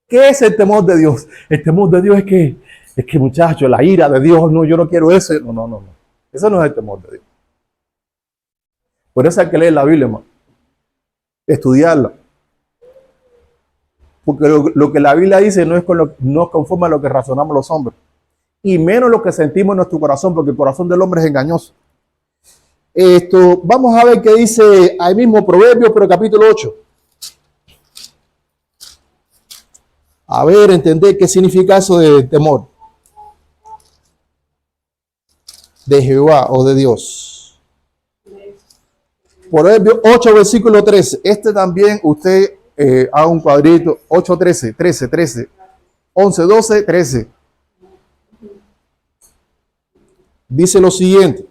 S1: ¿Qué es el temor de Dios? El temor de Dios es que muchachos, la ira de Dios, no, yo no quiero eso. No. Eso no es el temor de Dios. Por eso hay que leer la Biblia, hermano. Estudiarla. Porque lo que la Biblia dice no es conforme a lo que razonamos los hombres. Y menos lo que sentimos en nuestro corazón, porque el corazón del hombre es engañoso. Vamos a ver qué dice ahí mismo Proverbios, pero capítulo 8. A ver, entender qué significa eso de temor de Jehová o de Dios. Proverbios 8, versículo 13. También usted haga un cuadrito. 8, 13, 11, 12, 13. Dice lo siguiente.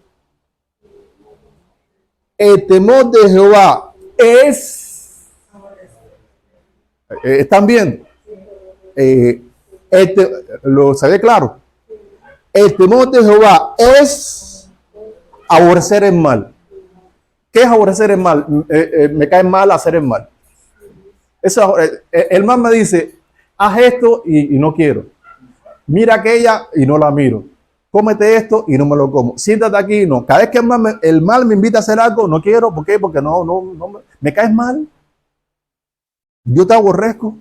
S1: El temor de Jehová es ¿Están viendo? Lo se ve claro. El temor de Jehová es aborrecer el mal. ¿Qué es aborrecer el mal? Me cae mal hacer el mal. Eso, el mal me dice, haz esto y no quiero. Mira aquella y no la miro. Cómete esto y no me lo como. Siéntate aquí y no. Cada vez que el mal me invita a hacer algo, no quiero. ¿Por qué? Porque no me caes mal. Yo te aborrezco.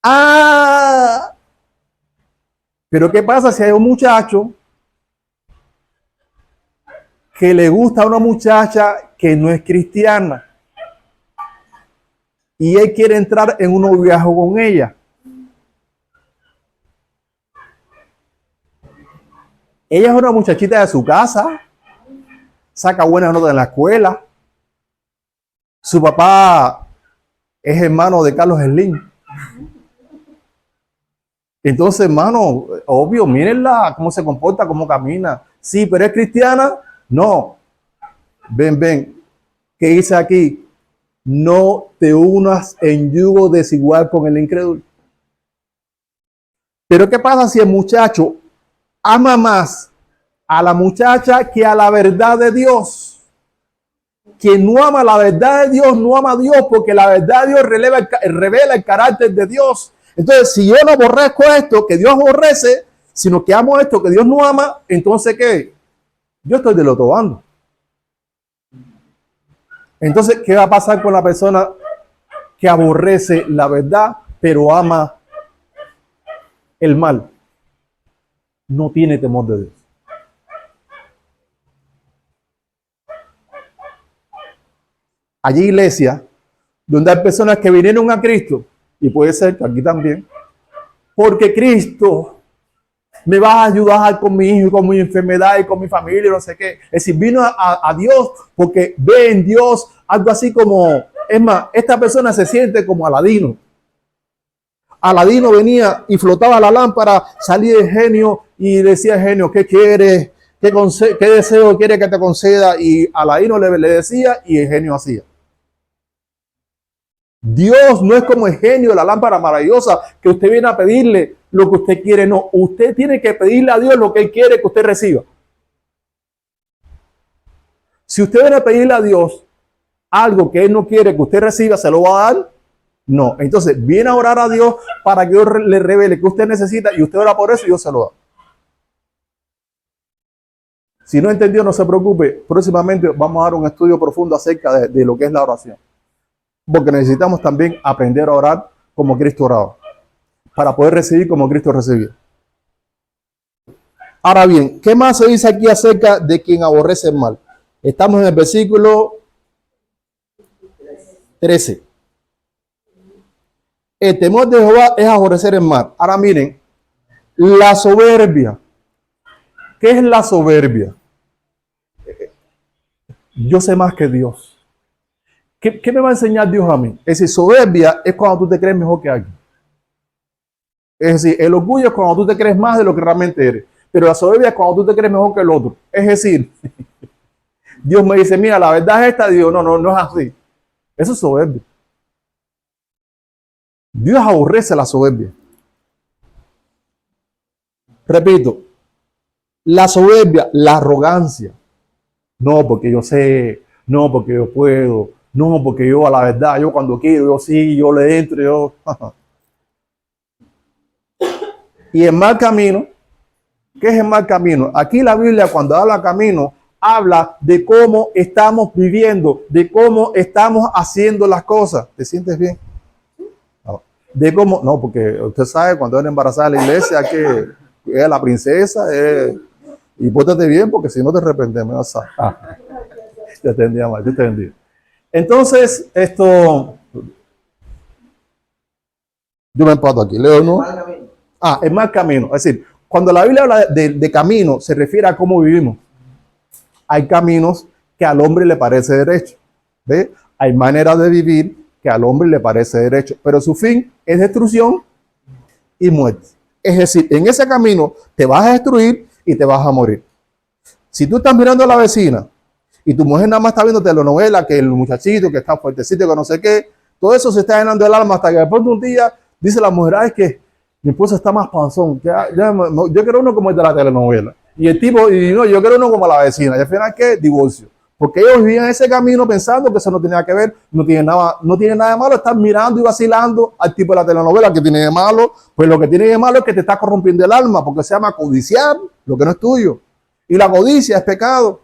S1: Ah, pero ¿qué pasa si hay un muchacho que le gusta a una muchacha que no es cristiana y él quiere entrar en un noviazgo con ella? Ella es una muchachita de su casa, saca buenas notas en la escuela. Su papá es hermano de Carlos Slim. Entonces, hermano, obvio, mírenla cómo se comporta, cómo camina. Sí, pero es cristiana. No. Ven. ¿Qué dice aquí? No te unas en yugo desigual con el incrédulo. Pero ¿qué pasa si el muchacho ama más a la muchacha que a la verdad de Dios? Quien no ama la verdad de Dios, no ama a Dios, porque la verdad de Dios revela el carácter de Dios. Entonces, si yo no aborrezco esto que Dios aborrece, sino que amo esto que Dios no ama, entonces ¿qué? Yo estoy del otro bando. Entonces, ¿qué va a pasar con la persona que aborrece la verdad, pero ama el mal? No tiene temor de Dios. Hay iglesias donde hay personas que vinieron a Cristo, y puede ser que aquí también, porque Cristo me va a ayudar con mi hijo, con mi enfermedad y con mi familia, no sé qué. Es decir, vino a Dios porque ve en Dios algo así como, es más, esta persona se siente como Aladino. Aladino venía y flotaba la lámpara, salía el genio y decía el genio, ¿qué quieres? ¿Qué deseo quiere que te conceda? Y Aladino le decía y el genio hacía. Dios no es como el genio de la lámpara maravillosa que usted viene a pedirle lo que usted quiere. No, usted tiene que pedirle a Dios lo que Él quiere que usted reciba. Si usted viene a pedirle a Dios algo que Él no quiere que usted reciba, ¿se lo va a dar? No. Entonces, viene a orar a Dios para que Dios le revele que usted necesita y usted ora por eso y Dios se lo da. Si no entendió, no se preocupe. Próximamente vamos a dar un estudio profundo acerca de lo que es la oración. Porque necesitamos también aprender a orar como Cristo oraba, para poder recibir como Cristo recibía. Ahora bien, ¿qué más se dice aquí acerca de quien aborrece el mal? Estamos en el versículo 13. El temor de Jehová es aborrecer el mal. Ahora miren, la soberbia. ¿Qué es la soberbia? Yo sé más que Dios. ¿Qué me va a enseñar Dios a mí? Es decir, soberbia es cuando tú te crees mejor que alguien. Es decir, el orgullo es cuando tú te crees más de lo que realmente eres. Pero la soberbia es cuando tú te crees mejor que el otro. Es decir, Dios me dice, mira, la verdad es esta. Dios, no es así. Eso es soberbia. Dios aborrece la soberbia. Repito, la soberbia, la arrogancia. No, porque yo sé, no, porque yo puedo, no, porque yo a la verdad, yo cuando quiero, yo sí, yo le entro, yo... Y el mal camino, ¿qué es el mal camino? Aquí la Biblia cuando habla camino, habla de cómo estamos viviendo, de cómo estamos haciendo las cosas. ¿Te sientes bien? No. De cómo, no, porque usted sabe, cuando era embarazada en la iglesia, que es la princesa, y pórtate bien, porque si no te arrepentimos. Te entendía mal, yo te entendí. Entonces, yo me empato aquí, leo, ¿no? El mal camino. Es decir, cuando la Biblia habla de camino, se refiere a cómo vivimos. Hay caminos que al hombre le parece derecho. ¿Ve? Hay maneras de vivir que al hombre le parece derecho, pero su fin es destrucción y muerte. Es decir, en ese camino te vas a destruir y te vas a morir. Si tú estás mirando a la vecina y tu mujer nada más está viendo telenovela, que el muchachito que está fuertecito, que no sé qué, Todo eso se está llenando el alma hasta que de pronto un día dice la mujer, es que mi esposo está más panzón. Yo quiero uno como el de la telenovela. Y el tipo, y no, yo quiero uno como la vecina. Y al final, ¿qué? Divorcio. Porque ellos vivían ese camino pensando que eso no tenía que ver, no tiene nada de malo estar mirando y vacilando al tipo de la telenovela. Que tiene de malo? Pues lo que tiene de malo es que te está corrompiendo el alma, porque se llama codiciar lo que no es tuyo. Y la codicia es pecado.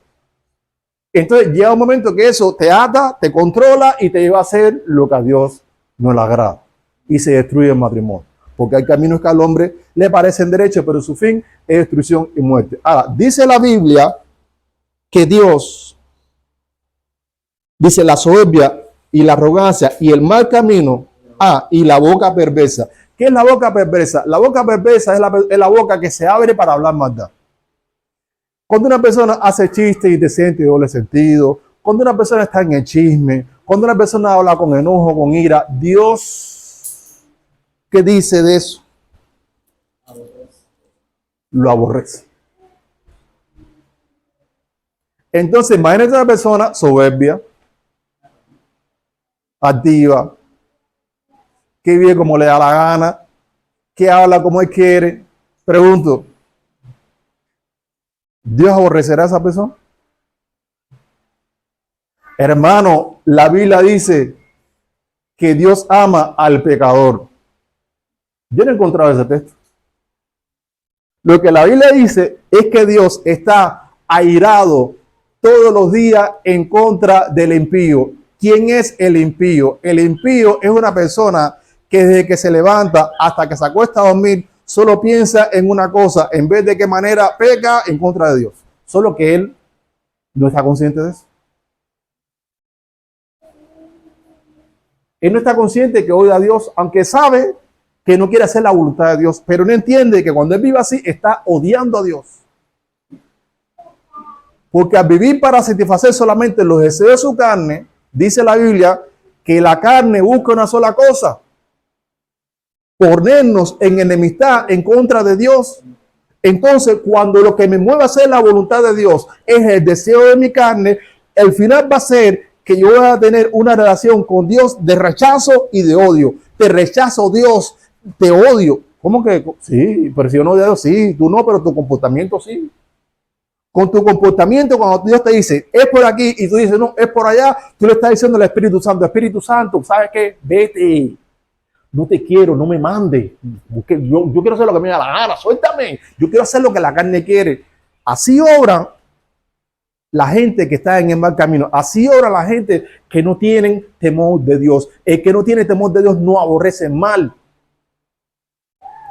S1: Entonces llega un momento que eso te ata, te controla y te lleva a hacer lo que a Dios no le agrada. Y se destruye el matrimonio. Porque hay caminos que al hombre le parecen derechos, pero su fin es destrucción y muerte. Ahora, dice la Biblia que Dios, dice la soberbia y la arrogancia y el mal camino, y la boca perversa. ¿Qué es la boca perversa? La boca perversa es la boca que se abre para hablar maldad. Cuando una persona hace chistes indecentes de doble sentido, cuando una persona está en el chisme, cuando una persona habla con enojo, con ira, Dios, ¿qué dice de eso? Lo aborrece. Entonces, imagínate una persona soberbia, activa, que vive como le da la gana, que habla como él quiere. Pregunto, ¿Dios aborrecerá a esa persona? Hermano, la Biblia dice que Dios ama al pecador. Yo no he encontrado ese texto. Lo que la Biblia dice es que Dios está airado todos los días en contra del impío. ¿Quién es el impío? El impío es una persona que desde que se levanta hasta que se acuesta a dormir solo piensa en una cosa, en vez de qué manera peca en contra de Dios. Solo que él no está consciente de eso. Él no está consciente que odia a Dios, aunque sabe que no quiere hacer la voluntad de Dios, pero no entiende que cuando él vive así está odiando a Dios. Porque al vivir para satisfacer solamente los deseos de su carne, dice la Biblia que la carne busca una sola cosa: ponernos en enemistad en contra de Dios. Entonces, cuando lo que me mueve a hacer la voluntad de Dios es el deseo de mi carne, el final va a ser que yo voy a tener una relación con Dios de rechazo y de odio. Te rechazo, Dios, te odio. ¿Cómo que? Sí, pero si yo no odio a Dios, sí, tú no, pero tu comportamiento sí. Con tu comportamiento, cuando Dios te dice, es por aquí, y tú dices, no, es por allá, tú le estás diciendo al Espíritu Santo, ¿sabes qué? Vete. No te quiero, no me mande. Yo quiero hacer lo que me da la gana, suéltame. Yo quiero hacer lo que la carne quiere. Así obran la gente que está en el mal camino. Así obra la gente que no tienen temor de Dios. El que no tiene temor de Dios no aborrece el mal.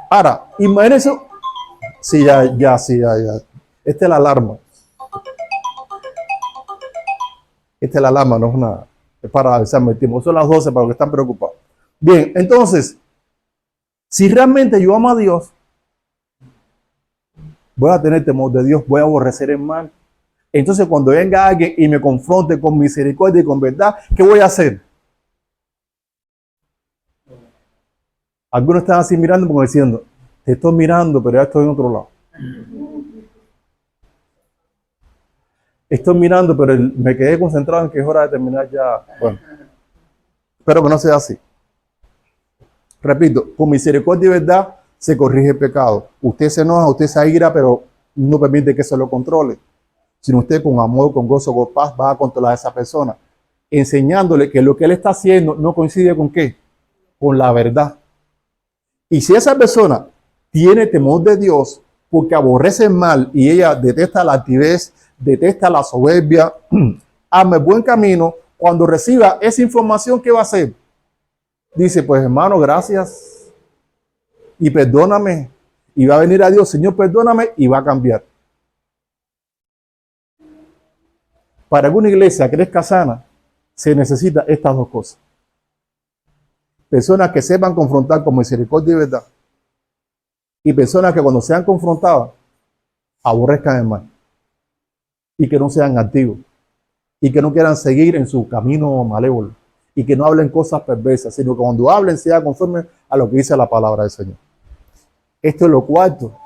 S1: Ahora, imagínense. Sí, ya. Esta es la alarma. Esta es la alarma, no es nada. Es para avisarme el tiempo. Son las 12 para los que están preocupados. Bien, entonces, si realmente yo amo a Dios, voy a tener temor de Dios, voy a aborrecer el mal. Entonces, cuando venga alguien y me confronte con misericordia y con verdad, ¿qué voy a hacer? Algunos están así mirando como diciendo, te estoy mirando, pero ya estoy en otro lado. Estoy mirando, pero me quedé concentrado en que es hora de terminar ya. Bueno, espero que no sea así. Repito, con misericordia y verdad se corrige el pecado. Usted se enoja, usted se aira, pero no permite que se lo controle. Sino usted con amor, con gozo, con paz va a controlar a esa persona, enseñándole que lo que él está haciendo no coincide con ¿qué? Con la verdad. Y si esa persona tiene temor de Dios porque aborrece el mal y ella detesta la altivez, detesta la soberbia, ama el buen camino, cuando reciba esa información, ¿qué va a hacer? Dice, pues hermano, gracias y perdóname. Y va a venir a Dios, Señor, perdóname, y va a cambiar. Para que una iglesia crezca sana, se necesita estas dos cosas. Personas que sepan confrontar con misericordia y verdad. Y personas que cuando sean confrontadas, aborrezcan el mal. Y que no sean activos. Y que no quieran seguir en su camino malévolo. Y que no hablen cosas perversas, sino que cuando hablen sea conforme a lo que dice la palabra del Señor. Esto es lo cuarto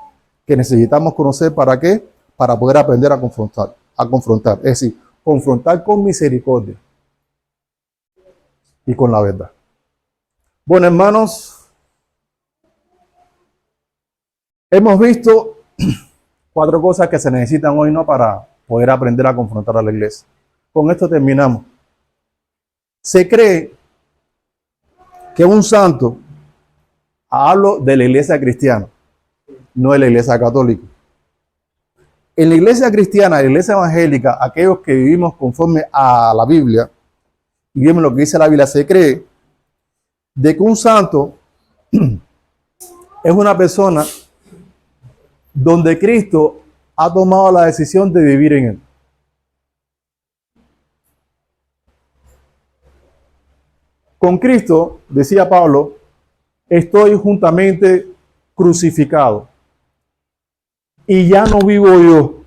S1: que necesitamos conocer. ¿Para qué? Para poder aprender a confrontar. Es decir, confrontar con misericordia y con la verdad. Bueno, hermanos, hemos visto 4 cosas que se necesitan hoy, ¿no? Para poder aprender a confrontar a la iglesia. Con esto terminamos. Se cree que un santo, hablo de la iglesia cristiana, no de la iglesia católica. En la iglesia cristiana, la iglesia evangélica, aquellos que vivimos conforme a la Biblia y vemos lo que dice la Biblia, se cree de que un santo es una persona donde Cristo ha tomado la decisión de vivir en él. Con Cristo, decía Pablo, estoy juntamente crucificado. Y ya no vivo yo.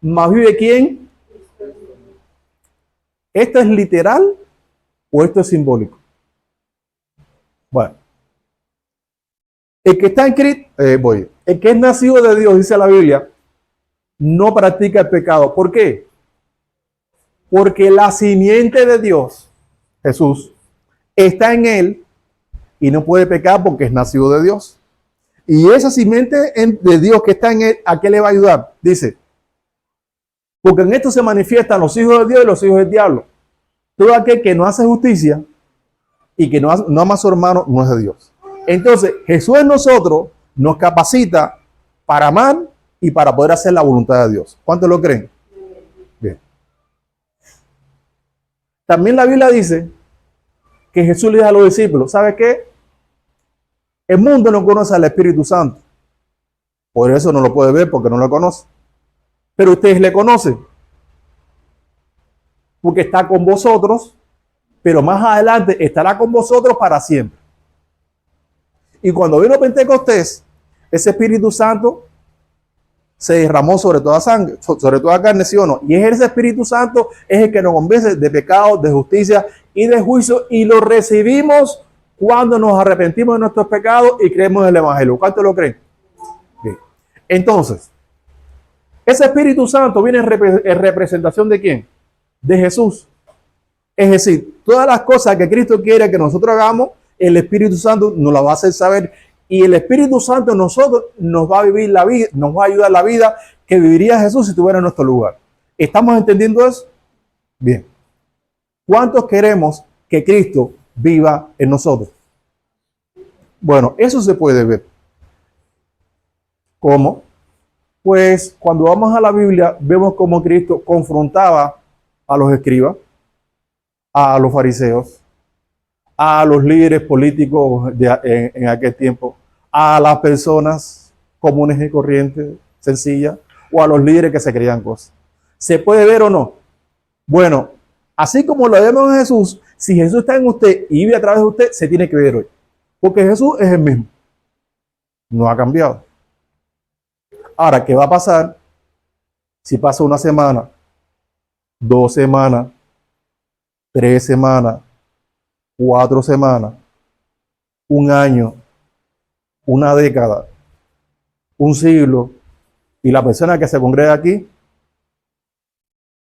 S1: ¿Más vive quién? ¿Esto es literal o esto es simbólico? Bueno. El que está en Cristo, el que es nacido de Dios, dice la Biblia, no practica el pecado. ¿Por qué? Porque la simiente de Dios, Jesús, está en él y no puede pecar porque es nacido de Dios. Y esa simiente de Dios que está en él, ¿a qué le va a ayudar? Dice, porque en esto se manifiestan los hijos de Dios y los hijos del diablo. Todo aquel que no hace justicia y que no ama a su hermano no es de Dios. Entonces, Jesús en nosotros nos capacita para amar y para poder hacer la voluntad de Dios. ¿Cuántos lo creen? Bien. También la Biblia dice que Jesús le dice a los discípulos, ¿sabe qué? El mundo no conoce al Espíritu Santo. Por eso no lo puede ver porque no lo conoce. Pero ustedes le conocen. Porque está con vosotros, pero más adelante estará con vosotros para siempre. Y cuando vino Pentecostés, ese Espíritu Santo se derramó sobre toda sangre, sobre toda carne, ¿sí o no? Y es ese Espíritu Santo es el que nos convence de pecado, de justicia y de juicio, y lo recibimos cuando nos arrepentimos de nuestros pecados y creemos en el Evangelio. ¿Cuántos lo creen? Bien. Entonces, ese Espíritu Santo viene en representación ¿de quién? De Jesús. Es decir, todas las cosas que Cristo quiere que nosotros hagamos, el Espíritu Santo nos las va a hacer saber, y el Espíritu Santo en nosotros nos va a vivir la vida, nos va a ayudar la vida que viviría Jesús si estuviera en nuestro lugar. ¿Estamos entendiendo eso? Bien. ¿Cuántos queremos que Cristo viva en nosotros? Bueno, eso se puede ver. ¿Cómo? Pues cuando vamos a la Biblia, vemos cómo Cristo confrontaba a los escribas, a los fariseos, a los líderes políticos en aquel tiempo, a las personas comunes y corrientes, sencillas, o a los líderes que se creían cosas. ¿Se puede ver o no? Bueno, así como lo vemos en Jesús, si Jesús está en usted y vive a través de usted, se tiene que ver hoy. Porque Jesús es el mismo. No ha cambiado. Ahora, ¿qué va a pasar si pasa una semana, 2 semanas, 3 semanas, 4 semanas, 1 año, 1 década, 1 siglo, y la persona que se congrega aquí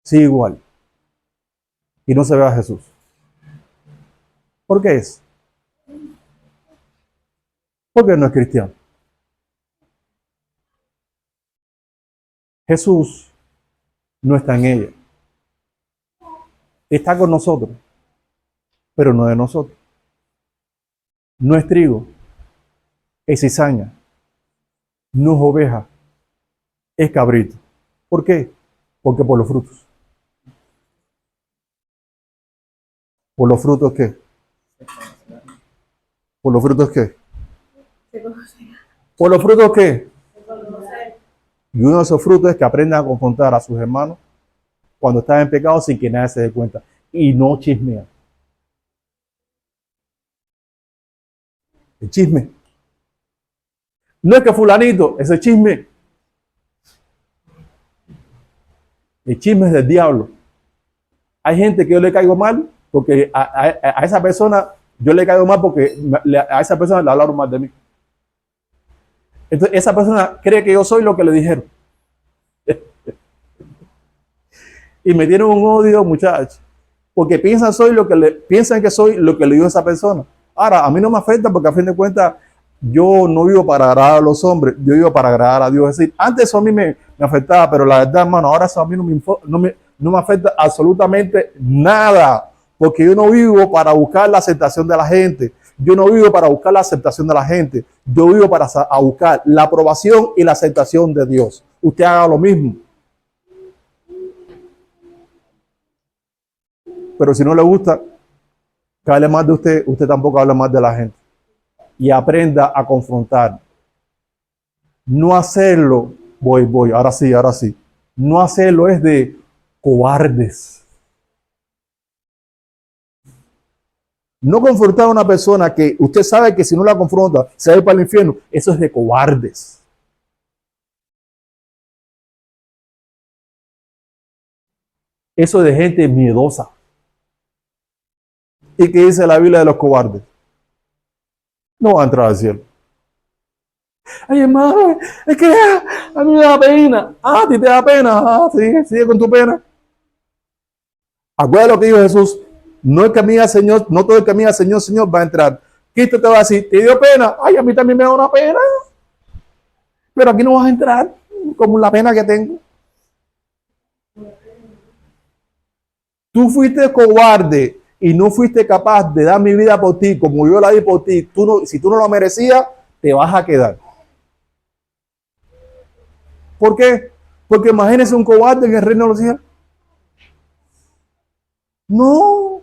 S1: sigue igual y no se ve a Jesús? ¿Por qué es? Porque no es cristiano. Jesús no está en ella. Está con nosotros, pero no de nosotros. No es trigo, es cizaña, no es oveja, es cabrito. ¿Por qué? Porque por los frutos. ¿Por los frutos qué? ¿Por los frutos qué? ¿Por los frutos qué? Y uno de esos frutos es que aprendan a confrontar a sus hermanos cuando están en pecado sin que nadie se dé cuenta. Y no chismean. El chisme. No es que fulanito, ese chisme. El chisme es del diablo. Hay gente que yo le caigo mal porque a esa persona, yo le caigo mal porque a esa persona le hablaron mal de mí. Entonces esa persona cree que yo soy lo que le dijeron. Y me tienen un odio, muchachos. porque piensan que soy lo que le digo a esa persona. Ahora, a mí no me afecta porque a fin de cuentas yo no vivo para agradar a los hombres, yo vivo para agradar a Dios. Es decir, antes eso a mí me afectaba, pero la verdad, hermano, ahora eso a mí no me afecta absolutamente nada, porque yo no vivo para buscar la aceptación de la gente. Yo no vivo para buscar la aceptación de la gente. Yo vivo para buscar la aprobación y la aceptación de Dios. Usted haga lo mismo. Pero si no le gusta que hable más de usted, usted tampoco habla más de la gente. Y aprenda a confrontar. No hacerlo, ahora sí. No hacerlo es de cobardes. No confrontar a una persona que usted sabe que si no la confronta se va a ir para el infierno, eso es de cobardes. Eso es de gente miedosa. ¿Y qué dice la Biblia de los cobardes? No va a entrar al cielo. Ay, hermano, es que a mí me da pena. Ah, a ti te da pena. Ah, sigue con tu pena. Acuérdate lo que dijo Jesús. No el que mira al Señor, no todo el que mira al Señor, Señor va a entrar. Cristo te va a decir, ¿te dio pena? Ay, a mí también me da una pena. Pero aquí no vas a entrar como la pena que tengo. Tú fuiste cobarde y no fuiste capaz de dar mi vida por ti como yo la di por ti. Si tú no lo merecías, te vas a quedar. ¿Por qué? Porque imagínese un cobarde en el reino de los cielos. No,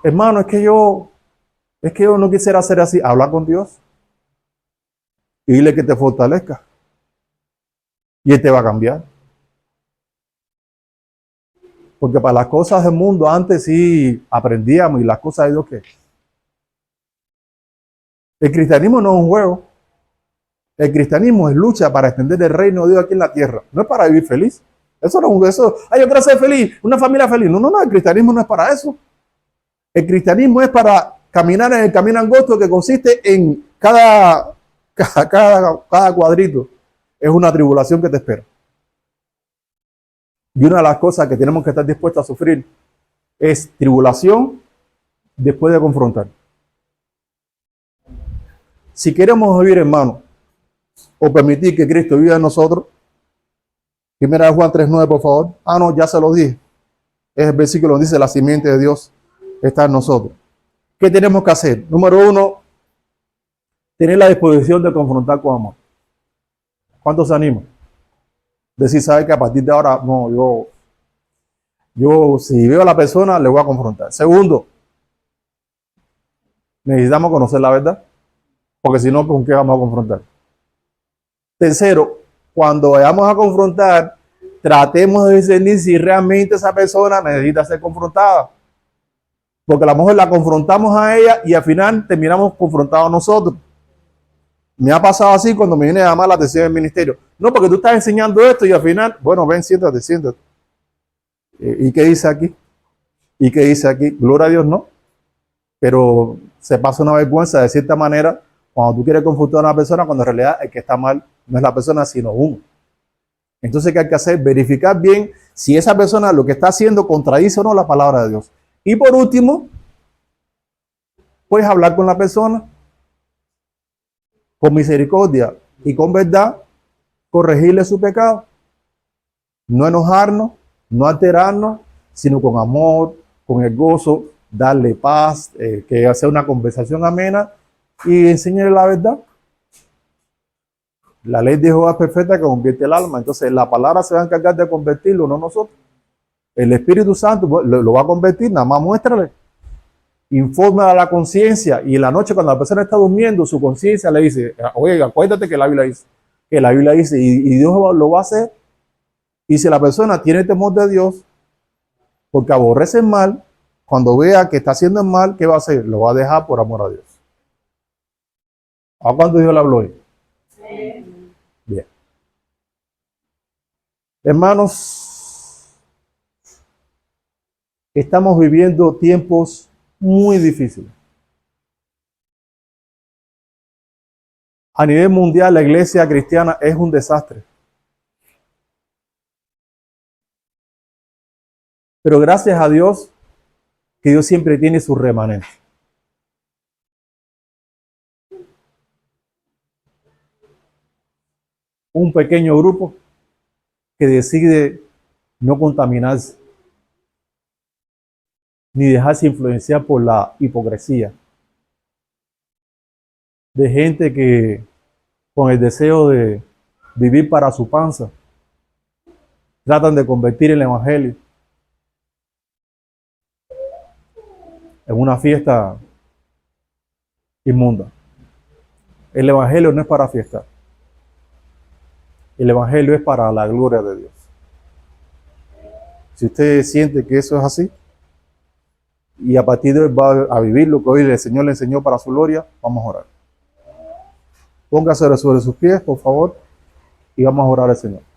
S1: hermano, es que yo no quisiera hacer así. Habla con Dios y dile que te fortalezca. Y Él te va a cambiar. Porque para las cosas del mundo antes sí aprendíamos y las cosas de Dios que el cristianismo no es un juego. El cristianismo es lucha para extender el reino de Dios aquí en la tierra. No es para vivir feliz. Eso no es eso. Ay, yo quiero ser feliz, una familia feliz. No, el cristianismo no es para eso. El cristianismo es para caminar en el camino angosto que consiste en cada cuadrito. Es una tribulación que te espera. Y una de las cosas que tenemos que estar dispuestos a sufrir es tribulación después de confrontar. Si queremos vivir, hermano, o permitir que Cristo viva en nosotros, primera de Juan 3:9, por favor. Ah, no, ya se lo dije. Es el versículo donde dice, la simiente de Dios está en nosotros. ¿Qué tenemos que hacer? Número 1, tener la disposición de confrontar con amor. ¿Cuántos se animan? Decir, sabe que a partir de ahora, no, yo si veo a la persona, le voy a confrontar. Segundo, necesitamos conocer la verdad, porque si no, ¿con qué vamos a confrontar? Tercero, cuando vayamos a confrontar, tratemos de discernir si realmente esa persona necesita ser confrontada. Porque a lo mejor la confrontamos a ella y al final terminamos confrontados nosotros. Me ha pasado así cuando me viene a llamar la atención del ministerio. No, porque tú estás enseñando esto y al final, bueno, ven, siéntate. ¿Y qué dice aquí? ¿Y qué dice aquí? Gloria a Dios, no. Pero se pasa una vergüenza de cierta manera cuando tú quieres confrontar a una persona, cuando en realidad el que está mal no es la persona, sino uno. Entonces, ¿qué hay que hacer? Verificar bien si esa persona lo que está haciendo contradice o no la palabra de Dios. Y por último, puedes hablar con la persona con misericordia y con verdad, corregirle su pecado. No enojarnos, no alterarnos, sino con amor, con el gozo, darle paz, que hacer una conversación amena y enseñarle la verdad. La ley de Jehová es perfecta que convierte el alma. Entonces la palabra se va a encargar de convertirlo, no nosotros. El Espíritu Santo lo va a convertir, nada más muéstrale. Informa a la conciencia y en la noche cuando la persona está durmiendo, su conciencia le dice, oye, acuérdate que la Biblia dice, y Dios lo va a hacer. Y si la persona tiene temor de Dios, porque aborrece el mal, cuando vea que está haciendo el mal, ¿qué va a hacer? Lo va a dejar por amor a Dios. ¿A cuánto Dios le habló hoy? Sí. Bien. Hermanos, estamos viviendo tiempos muy difíciles. A nivel mundial, la iglesia cristiana es un desastre. Pero gracias a Dios que Dios siempre tiene su remanente. Un pequeño grupo que decide no contaminarse, ni dejarse influenciar por la hipocresía de gente que con el deseo de vivir para su panza, tratan de convertir el evangelio en una fiesta inmunda. El evangelio no es para fiestar. El evangelio es para la gloria de Dios. Si usted siente que eso es así, y a partir de hoy va a vivir lo que hoy el Señor le enseñó para su gloria, vamos a orar. Póngase sobre sus pies, por favor, y vamos a orar al Señor.